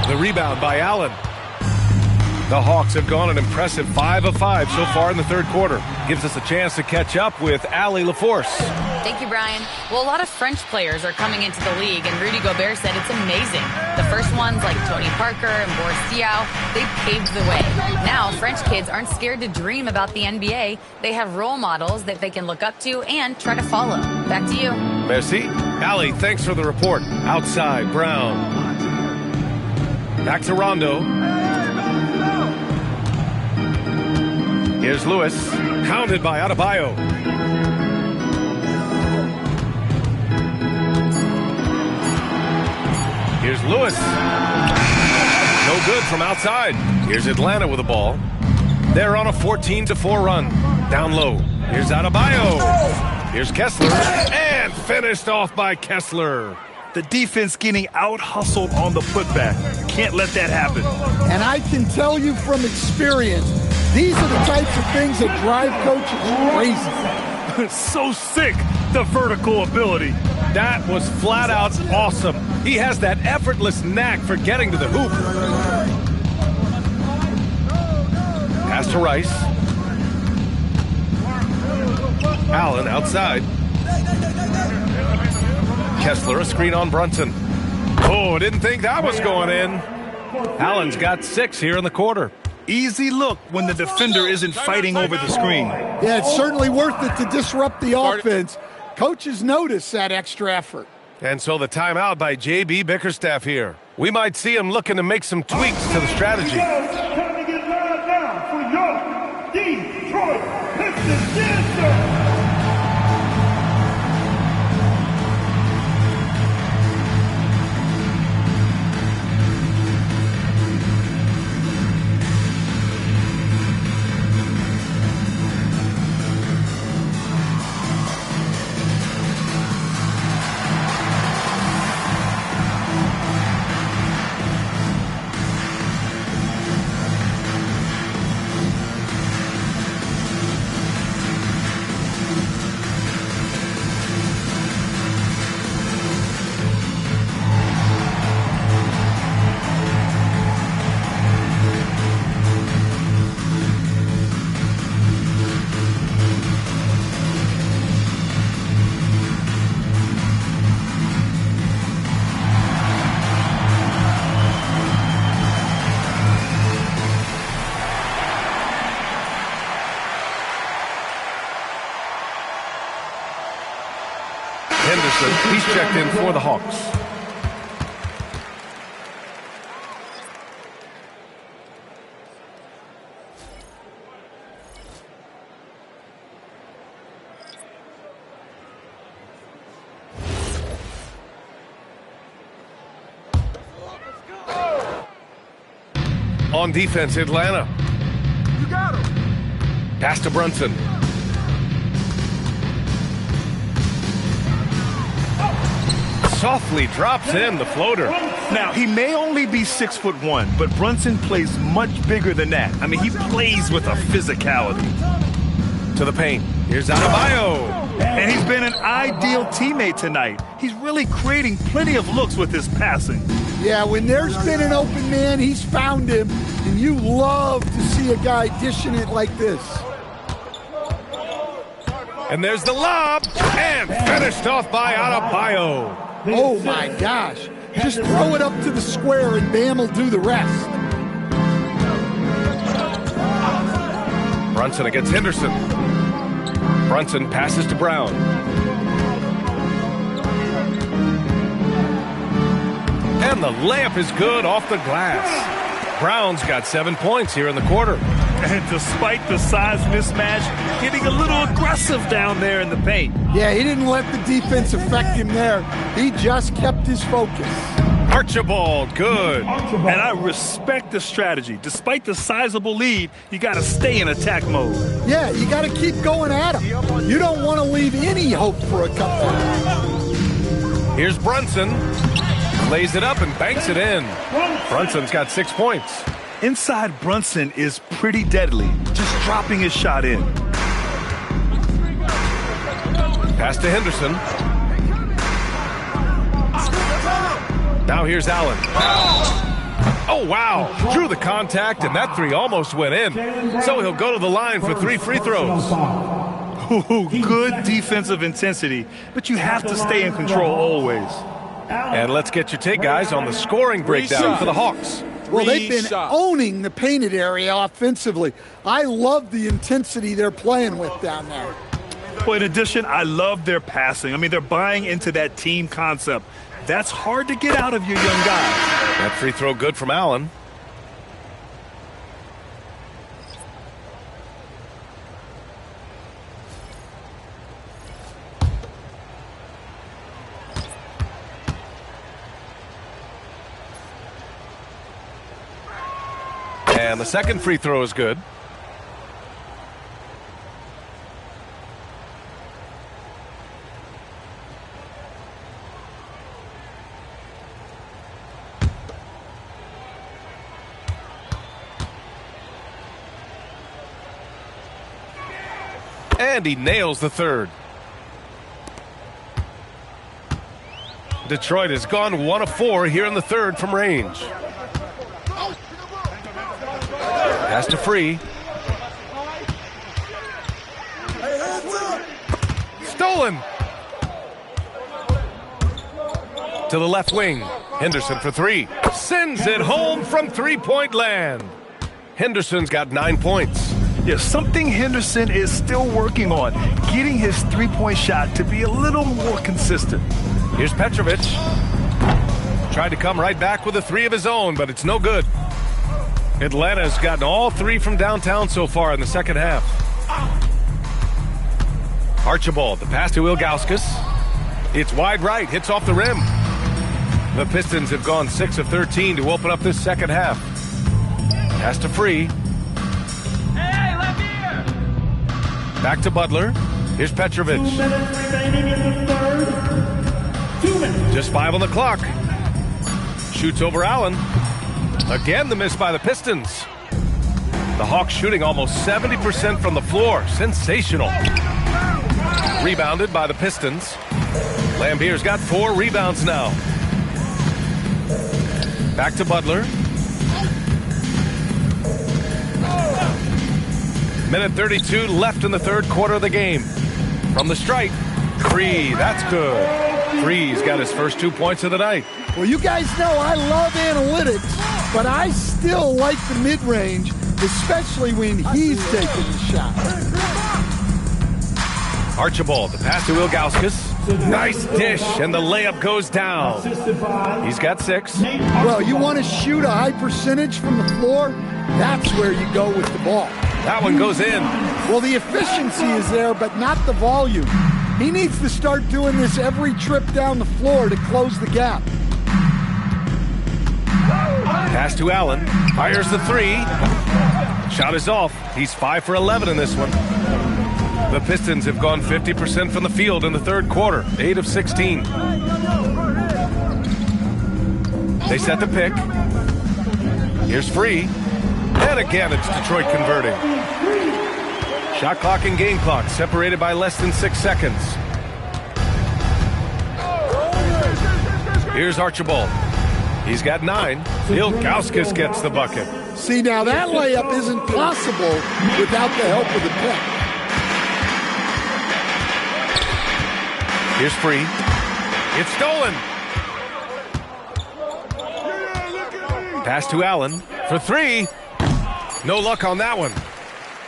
The rebound by Allen. The Hawks have gone an impressive 5 of 5 so far in the third quarter. Gives us a chance to catch up with Allie LaForce. Thank you, Brian. Well, a lot of French players are coming into the league, and Rudy Gobert said it's amazing. The first ones, like Tony Parker and Boris Diaw, they paved the way. Now, French kids aren't scared to dream about the NBA. They have role models that they can look up to and try to follow. Back to you. Merci. Allie, thanks for the report. Outside, Brown. Back to Rondo. Here's Lewis, pounded by Adebayo. Here's Lewis. No good from outside. Here's Atlanta with the ball. They're on a 14-4 run. Down low. Here's Adebayo. Here's Kessler. And finished off by Kessler. The defense getting out-hustled on the putback. Can't let that happen. And I can tell you from experience, these are the types of things that drive coaches crazy. So sick, the vertical ability. That was flat out awesome. He has that effortless knack for getting to the hoop. Pass to Rice. Allen outside. Kessler, a screen on Brunson. Oh, didn't think that was going in. Allen's got 6 here in the quarter. Easy look when the defender isn't fighting over the screen. Yeah, it's certainly worth it to disrupt the offense. Coaches notice that extra effort. And so the timeout by J.B. Bickerstaff here. We might see him looking to make some tweaks to the strategy. Time to get live now for your Detroit Pistons dancer. He's checked in for the Hawks. On defense, Atlanta. You got him. Pass to Brunson. Softly drops in the floater. Now, he may only be 6'1", but Brunson plays much bigger than that. I mean, he plays with a physicality. To the paint. Here's Adebayo. And he's been an ideal teammate tonight. He's really creating plenty of looks with his passing. Yeah, when there's been an open man, he's found him. And you love to see a guy dishing it like this. And there's the lob. And finished off by Adebayo. Oh, my gosh. Just throw it up to the square and Bam will do the rest. Brunson against Henderson. Brunson passes to Brown. And the layup is good off the glass. Brown's got 7 points here in the quarter. And despite the size mismatch, getting a little aggressive down there in the paint. Yeah, he didn't let the defense affect him there. He just kept his focus. Archibald, good. And I respect the strategy. Despite the sizable lead, you got to stay in attack mode. Yeah, you got to keep going at him. You don't want to leave any hope for a comeback. Here's Brunson. Lays it up and banks it in. Brunson's got 6 points. Inside Brunson is pretty deadly, just dropping his shot in. Pass to Henderson. Now here's Allen. Oh, wow. Drew the contact, and that three almost went in. So he'll go to the line for 3 free throws. Ooh, good defensive intensity, but you have to stay in control always. And let's get your take, guys, on the scoring breakdown for the Hawks. Well, they've been owning the painted area offensively. I love the intensity they're playing with down there. Well, in addition, I love their passing. I mean, they're buying into that team concept. That's hard to get out of your young guys. That free throw good from Allen. And the second free throw is good. And he nails the third. Detroit has gone 1 of 4 here in the third from range. Pass to Free. Stolen. To the left wing. Henderson for 3. Sends it home from three-point land. Henderson's got 9 points. Yeah, something Henderson is still working on, getting his three-point shot to be a little more consistent. Here's Petrovic. Tried to come right back with a 3 of his own, but it's no good. Atlanta's gotten all 3 from downtown so far in the second half. Archibald, the pass to Ilgauskas. It's wide right, hits off the rim. The Pistons have gone 6 of 13 to open up this second half. Pass to Free. Back to Butler. Here's Petrovic. 2 minutes remaining in the third. 2 minutes. Just 5 on the clock. Shoots over Allen. Again, the miss by the Pistons. The Hawks shooting almost 70% from the floor. Sensational. Rebounded by the Pistons. Lambier's got 4 rebounds now. Back to Butler. Minute 32 left in the third quarter of the game. From the strike, Free, that's good. Free's got his first 2 points of the night. Well, you guys know I love analytics, but I still like the mid-range, especially when he's taking the shot. Archibald, the pass to Ilgauskas. Nice dish, and the layup goes down. He's got 6. Well, you want to shoot a high percentage from the floor? That's where you go with the ball. That one goes in. Well, the efficiency is there, but not the volume. He needs to start doing this every trip down the floor to close the gap. Pass to Allen. Fires the 3. Shot is off. He's 5 for 11 in this one. The Pistons have gone 50% from the field in the third quarter. 8 of 16. They set the pick. Here's Free. And again, it's Detroit converting. Shot clock and game clock separated by less than 6 seconds. Here's Archibald. He's got 9. Ilgauskas gets the bucket. See, now that layup isn't possible without the help of the pick. Here's Free. It's stolen. Pass to Allen for 3. No luck on that one.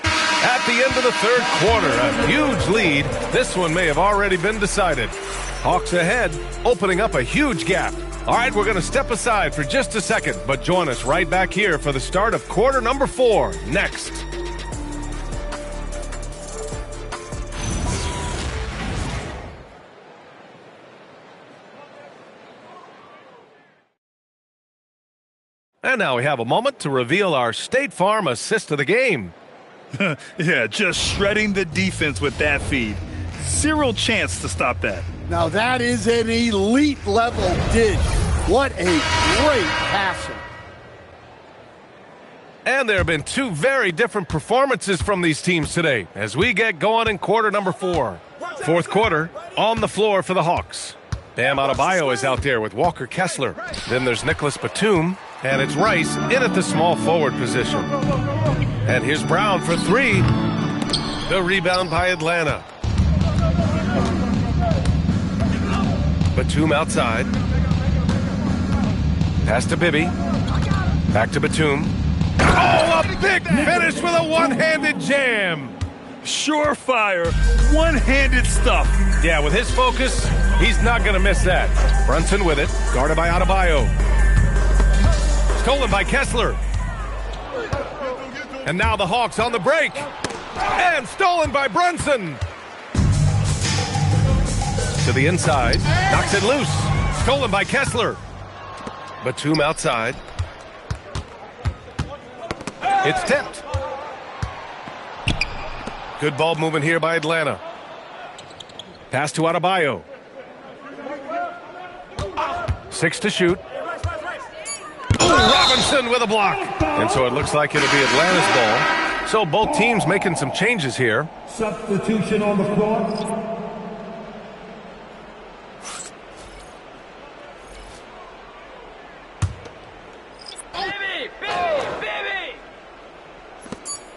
At the end of the third quarter, a huge lead. This one may have already been decided. Hawks ahead, opening up a huge gap. All right, we're going to step aside for just a second, but join us right back here for the start of quarter number 4 next. And now we have a moment to reveal our State Farm assist of the game. Yeah, just shredding the defense with that feed. Zero chance to stop that. Now that is an elite level dig. What a great passer. And there have been 2 very different performances from these teams today as we get going in quarter number 4. Fourth quarter, on the floor for the Hawks. Bam Adebayo is out there with Walker Kessler. Then there's Nicholas Batum, and it's Rice in at the small forward position. And here's Brown for 3. The rebound by Atlanta. Batum outside. Pass to Bibby. Back to Batum. Oh, a big finish with a one-handed jam. Surefire, one-handed stuff. Yeah, with his focus, he's not going to miss that. Brunson with it, guarded by Adebayo. Stolen by Kessler. And now the Hawks on the break. And stolen by Brunson. To the inside, knocks it loose. Stolen by Kessler. Batum outside. It's tipped. Good ball movement here by Atlanta. Pass to Adebayo. 6 to shoot. Oh, Robinson with a block. And so it looks like it'll be Atlanta's ball. So both teams making some changes here. Substitution on the floor.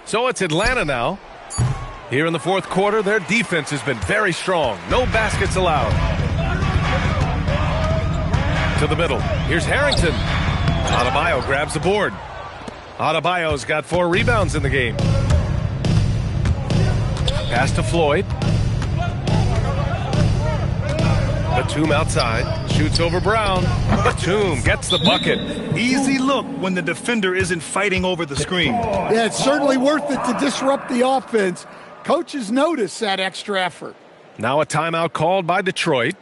So it's Atlanta now. Here in the fourth quarter, their defense has been very strong. No baskets allowed. To the middle. Here's Harrington. Adebayo grabs the board. Adebayo's got 4 rebounds in the game. Pass to Floyd. Batum outside. Shoots over Brown. Batum gets the bucket. Easy look when the defender isn't fighting over the screen. Yeah, it's certainly worth it to disrupt the offense. Coaches notice that extra effort. Now a timeout called by Detroit.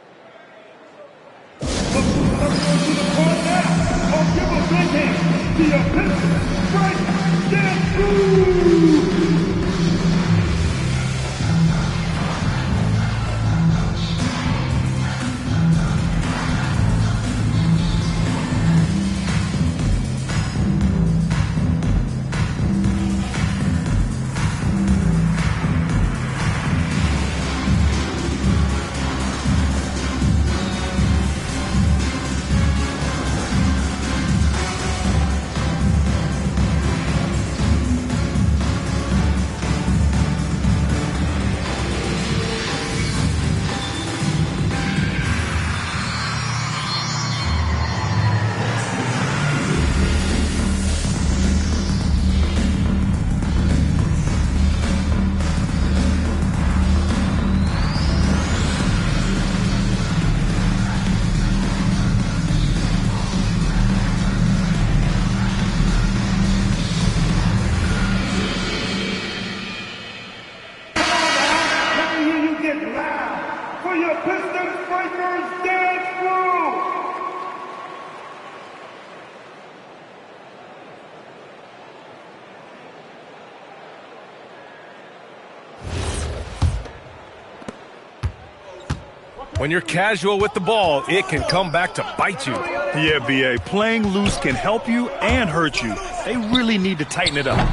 When you're casual with the ball, it can come back to bite you. Yeah, B.A. Playing loose can help you and hurt you. They really need to tighten it up.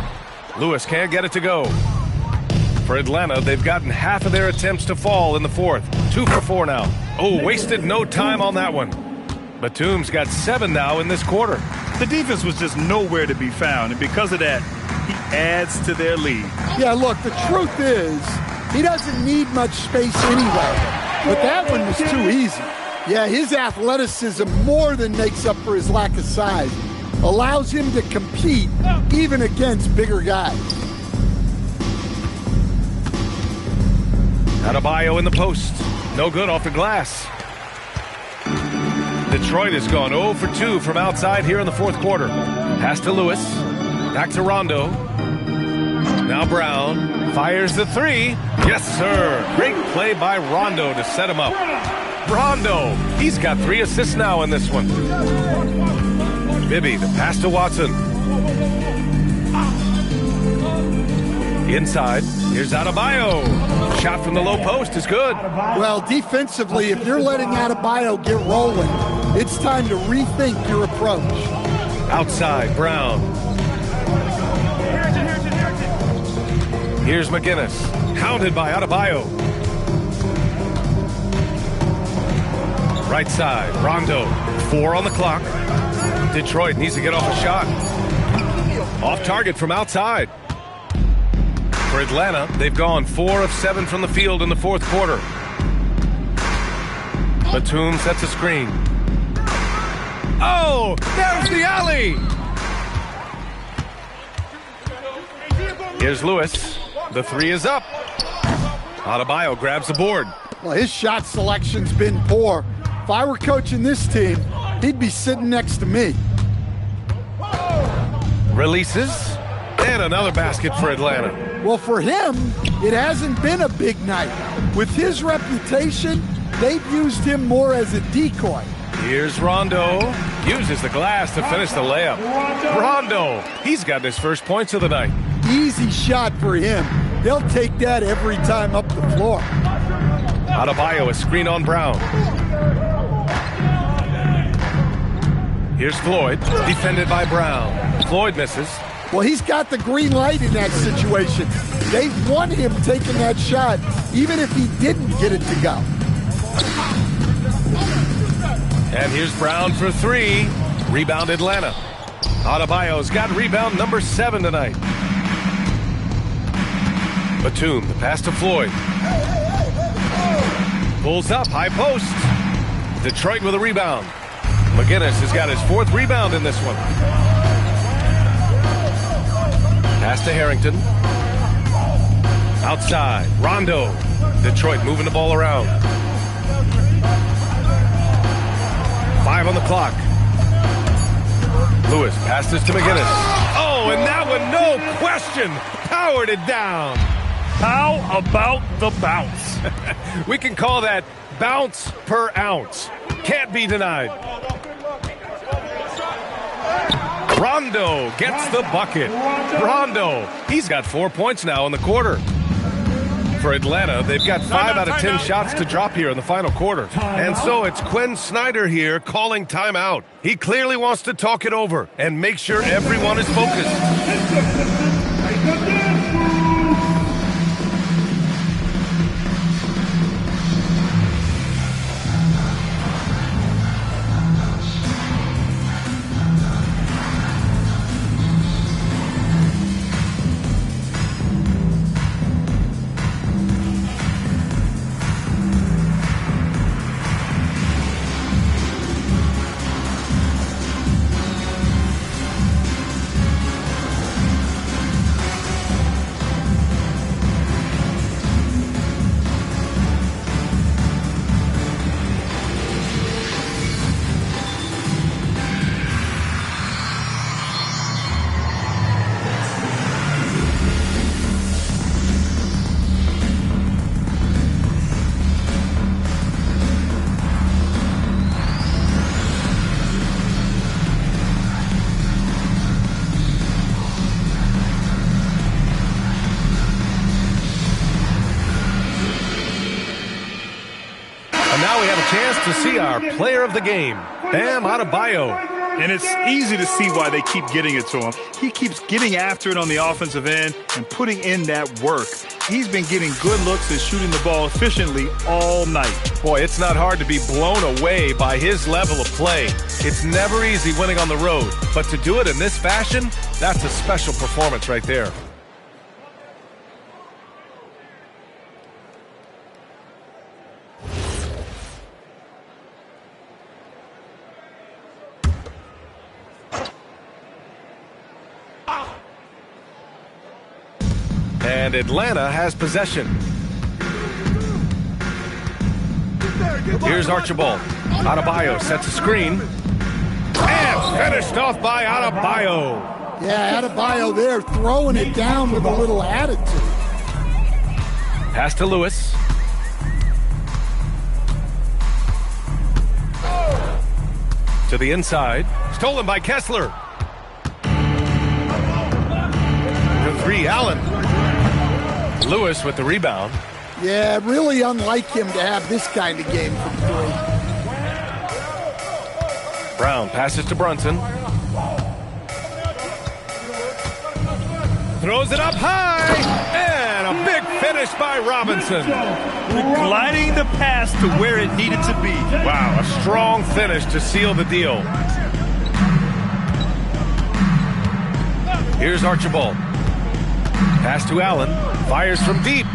Lewis can't get it to go. For Atlanta, they've gotten half of their attempts to fall in the fourth. 2 for 4 now. Oh, wasted no time on that one. Batum's got 7 now in this quarter. The defense was just nowhere to be found, and because of that, he adds to their lead. Yeah, look, the truth is, he doesn't need much space anyway. But that one was too easy. Yeah, his athleticism more than makes up for his lack of size. Allows him to compete even against bigger guys. Adebayo in the post. No good off the glass. Detroit has gone 0 for 2 from outside here in the fourth quarter. Pass to Lewis. Back to Rondo. Now Brown fires the 3. Yes, sir. Great play by Rondo to set him up. Rondo, he's got 3 assists now in this one. Bibby, the pass to Watson. Inside, here's Adebayo. Shot from the low post is good. Well, defensively, if you're letting Adebayo get rolling, it's time to rethink your approach. Outside, Brown. Here's McGinnis, hounded by Adebayo. Right side, Rondo, 4 on the clock. Detroit needs to get off a shot. Off target from outside. For Atlanta, they've gone 4 of 7 from the field in the fourth quarter. Batum sets a screen. Oh, there's the alley! Here's Lewis. The 3 is up. Adebayo grabs the board. Well, his shot selection's been poor. If I were coaching this team, he'd be sitting next to me. Releases. And another basket for Atlanta. Well, for him, it hasn't been a big night. With his reputation, they've used him more as a decoy. Here's Rondo. Uses the glass to finish the layup. Rondo, he's got his first points of the night. Easy shot for him. They'll take that every time up the floor. Adebayo, a screen on Brown. Here's Floyd, defended by Brown. Floyd misses. Well, he's got the green light in that situation. They want him taking that shot, even if he didn't get it to go. And here's Brown for three. Rebound Atlanta. Adebayo's got rebound number 7 tonight. Batum, the pass to Floyd. Pulls up, high post. Detroit with a rebound. McGinnis has got his 4th rebound in this one. Pass to Harrington. Outside, Rondo. Detroit moving the ball around. 5 on the clock. Lewis passes to McGinnis. Oh, and that one, no question, powered it down. How about the bounce? We can call that bounce per ounce. Can't be denied. Rondo gets the bucket. Rondo, he's got 4 points now in the quarter. For Atlanta, they've got 5 out of 10 shots to drop here in the final quarter. And so it's Quinn Snyder here calling timeout. He clearly wants to talk it over and make sure everyone is focused. To see our player of the game, Bam Adebayo. And it's easy to see why they keep getting it to him. He keeps getting after it on the offensive end and putting in that work. He's been getting good looks and shooting the ball efficiently all night. Boy, it's not hard to be blown away by his level of play. It's never easy winning on the road, but to do it in this fashion, that's a special performance right there. And Atlanta has possession. Here's Archibald. Adebayo sets a screen. And finished off by Adebayo. Yeah, Adebayo there throwing it down with a little attitude. Pass to Lewis. To the inside. Stolen by Kessler. To 3, Allen. Lewis with the rebound. Yeah, really unlike him to have this kind of game from 3. Brown passes to Brunson. Throws it up high. And a big finish by Robinson. Gliding the pass to where it needed to be. Wow, a strong finish to seal the deal. Here's Archibald. Pass to Allen. Fires from deep.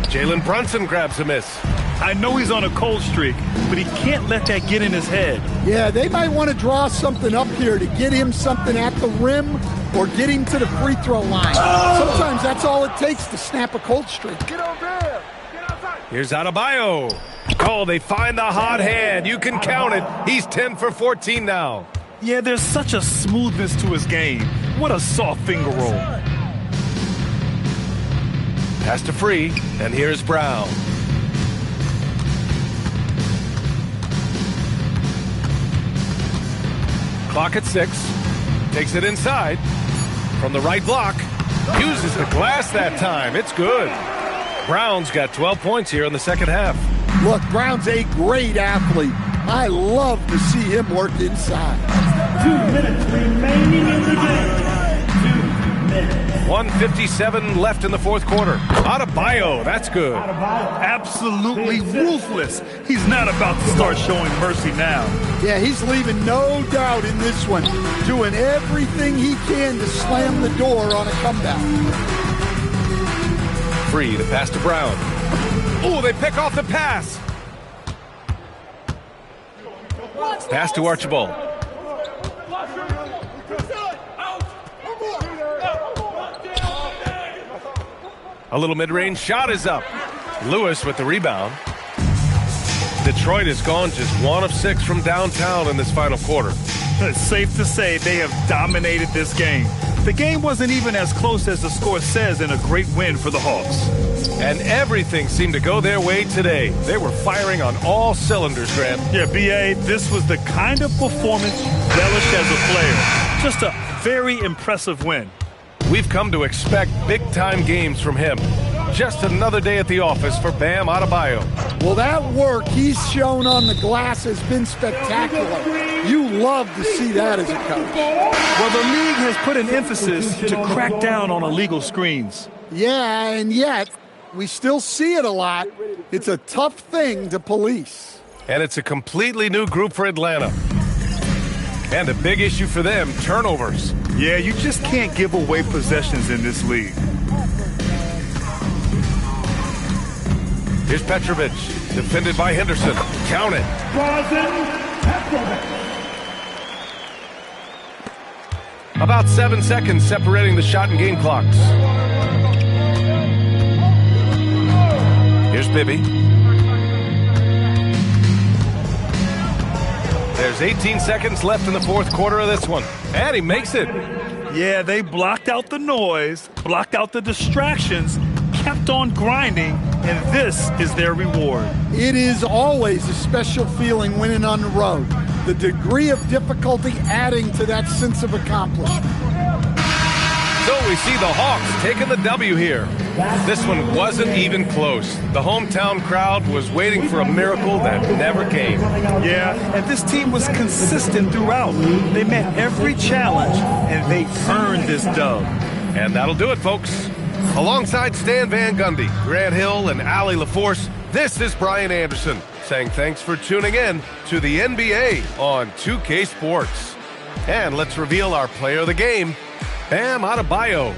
Jalen Brunson grabs a miss. I know he's on a cold streak, but he can't let that get in his head. Yeah, they might want to draw something up here to get him something at the rim or get him to the free throw line. Sometimes that's all it takes to snap a cold streak. Get over there. Get outside. Here's Adebayo. Oh, they find the hot hand. You can count it. He's 10 for 14 now. Yeah, there's such a smoothness to his game. What a soft finger roll. Pass to Free, and here's Brown. Clock at 6. Takes it inside. From the right block. Uses the glass that time. It's good. Brown's got 12 points here in the second half. Look, Brown's a great athlete. I love to see him work inside. 2 minutes remaining in the game. 2 minutes. 1:57 left in the fourth quarter. Adebayo, that's good. Absolutely ruthless. He's not about to start showing mercy now. Yeah, he's leaving no doubt in this one. Doing everything he can to slam the door on a comeback. Free to pass to Brown. Oh, they pick off the pass. Pass to Archibald. A little mid-range shot is up. Lewis with the rebound. Detroit has gone just 1 of 6 from downtown in this final quarter. It's safe to say they have dominated this game. The game wasn't even as close as the score says in a great win for the Hawks. And everything seemed to go their way today. They were firing on all cylinders, Grant. Yeah, B.A., this was the kind of performance relish as a player. Just a very impressive win. We've come to expect big-time games from him. Just another day at the office for Bam Adebayo. Well, that work he's shown on the glass has been spectacular. You love to see that as a coach. Well, the league has put an emphasis to crack down on illegal screens. Yeah, and yet we still see it a lot. It's a tough thing to police. And it's a completely new group for Atlanta. And a big issue for them, turnovers. Yeah, you just can't give away possessions in this league. Here's Petrovic, defended by Henderson. Count it. About 7 seconds separating the shot and game clocks. Here's Bibby. There's 18 seconds left in the fourth quarter of this one. And he makes it. Yeah, they blocked out the noise, blocked out the distractions, kept on grinding, and this is their reward. It is always a special feeling winning on the road. The degree of difficulty adding to that sense of accomplishment. So we see the Hawks taking the W here. This one wasn't even close. The hometown crowd was waiting for a miracle that never came. Yeah, and this team was consistent throughout. They met every challenge, and they earned this dub. And that'll do it, folks. Alongside Stan Van Gundy, Grant Hill, and Allie LaForce, this is Brian Anderson saying thanks for tuning in to the NBA on 2K Sports. And let's reveal our player of the game, Bam Adebayo.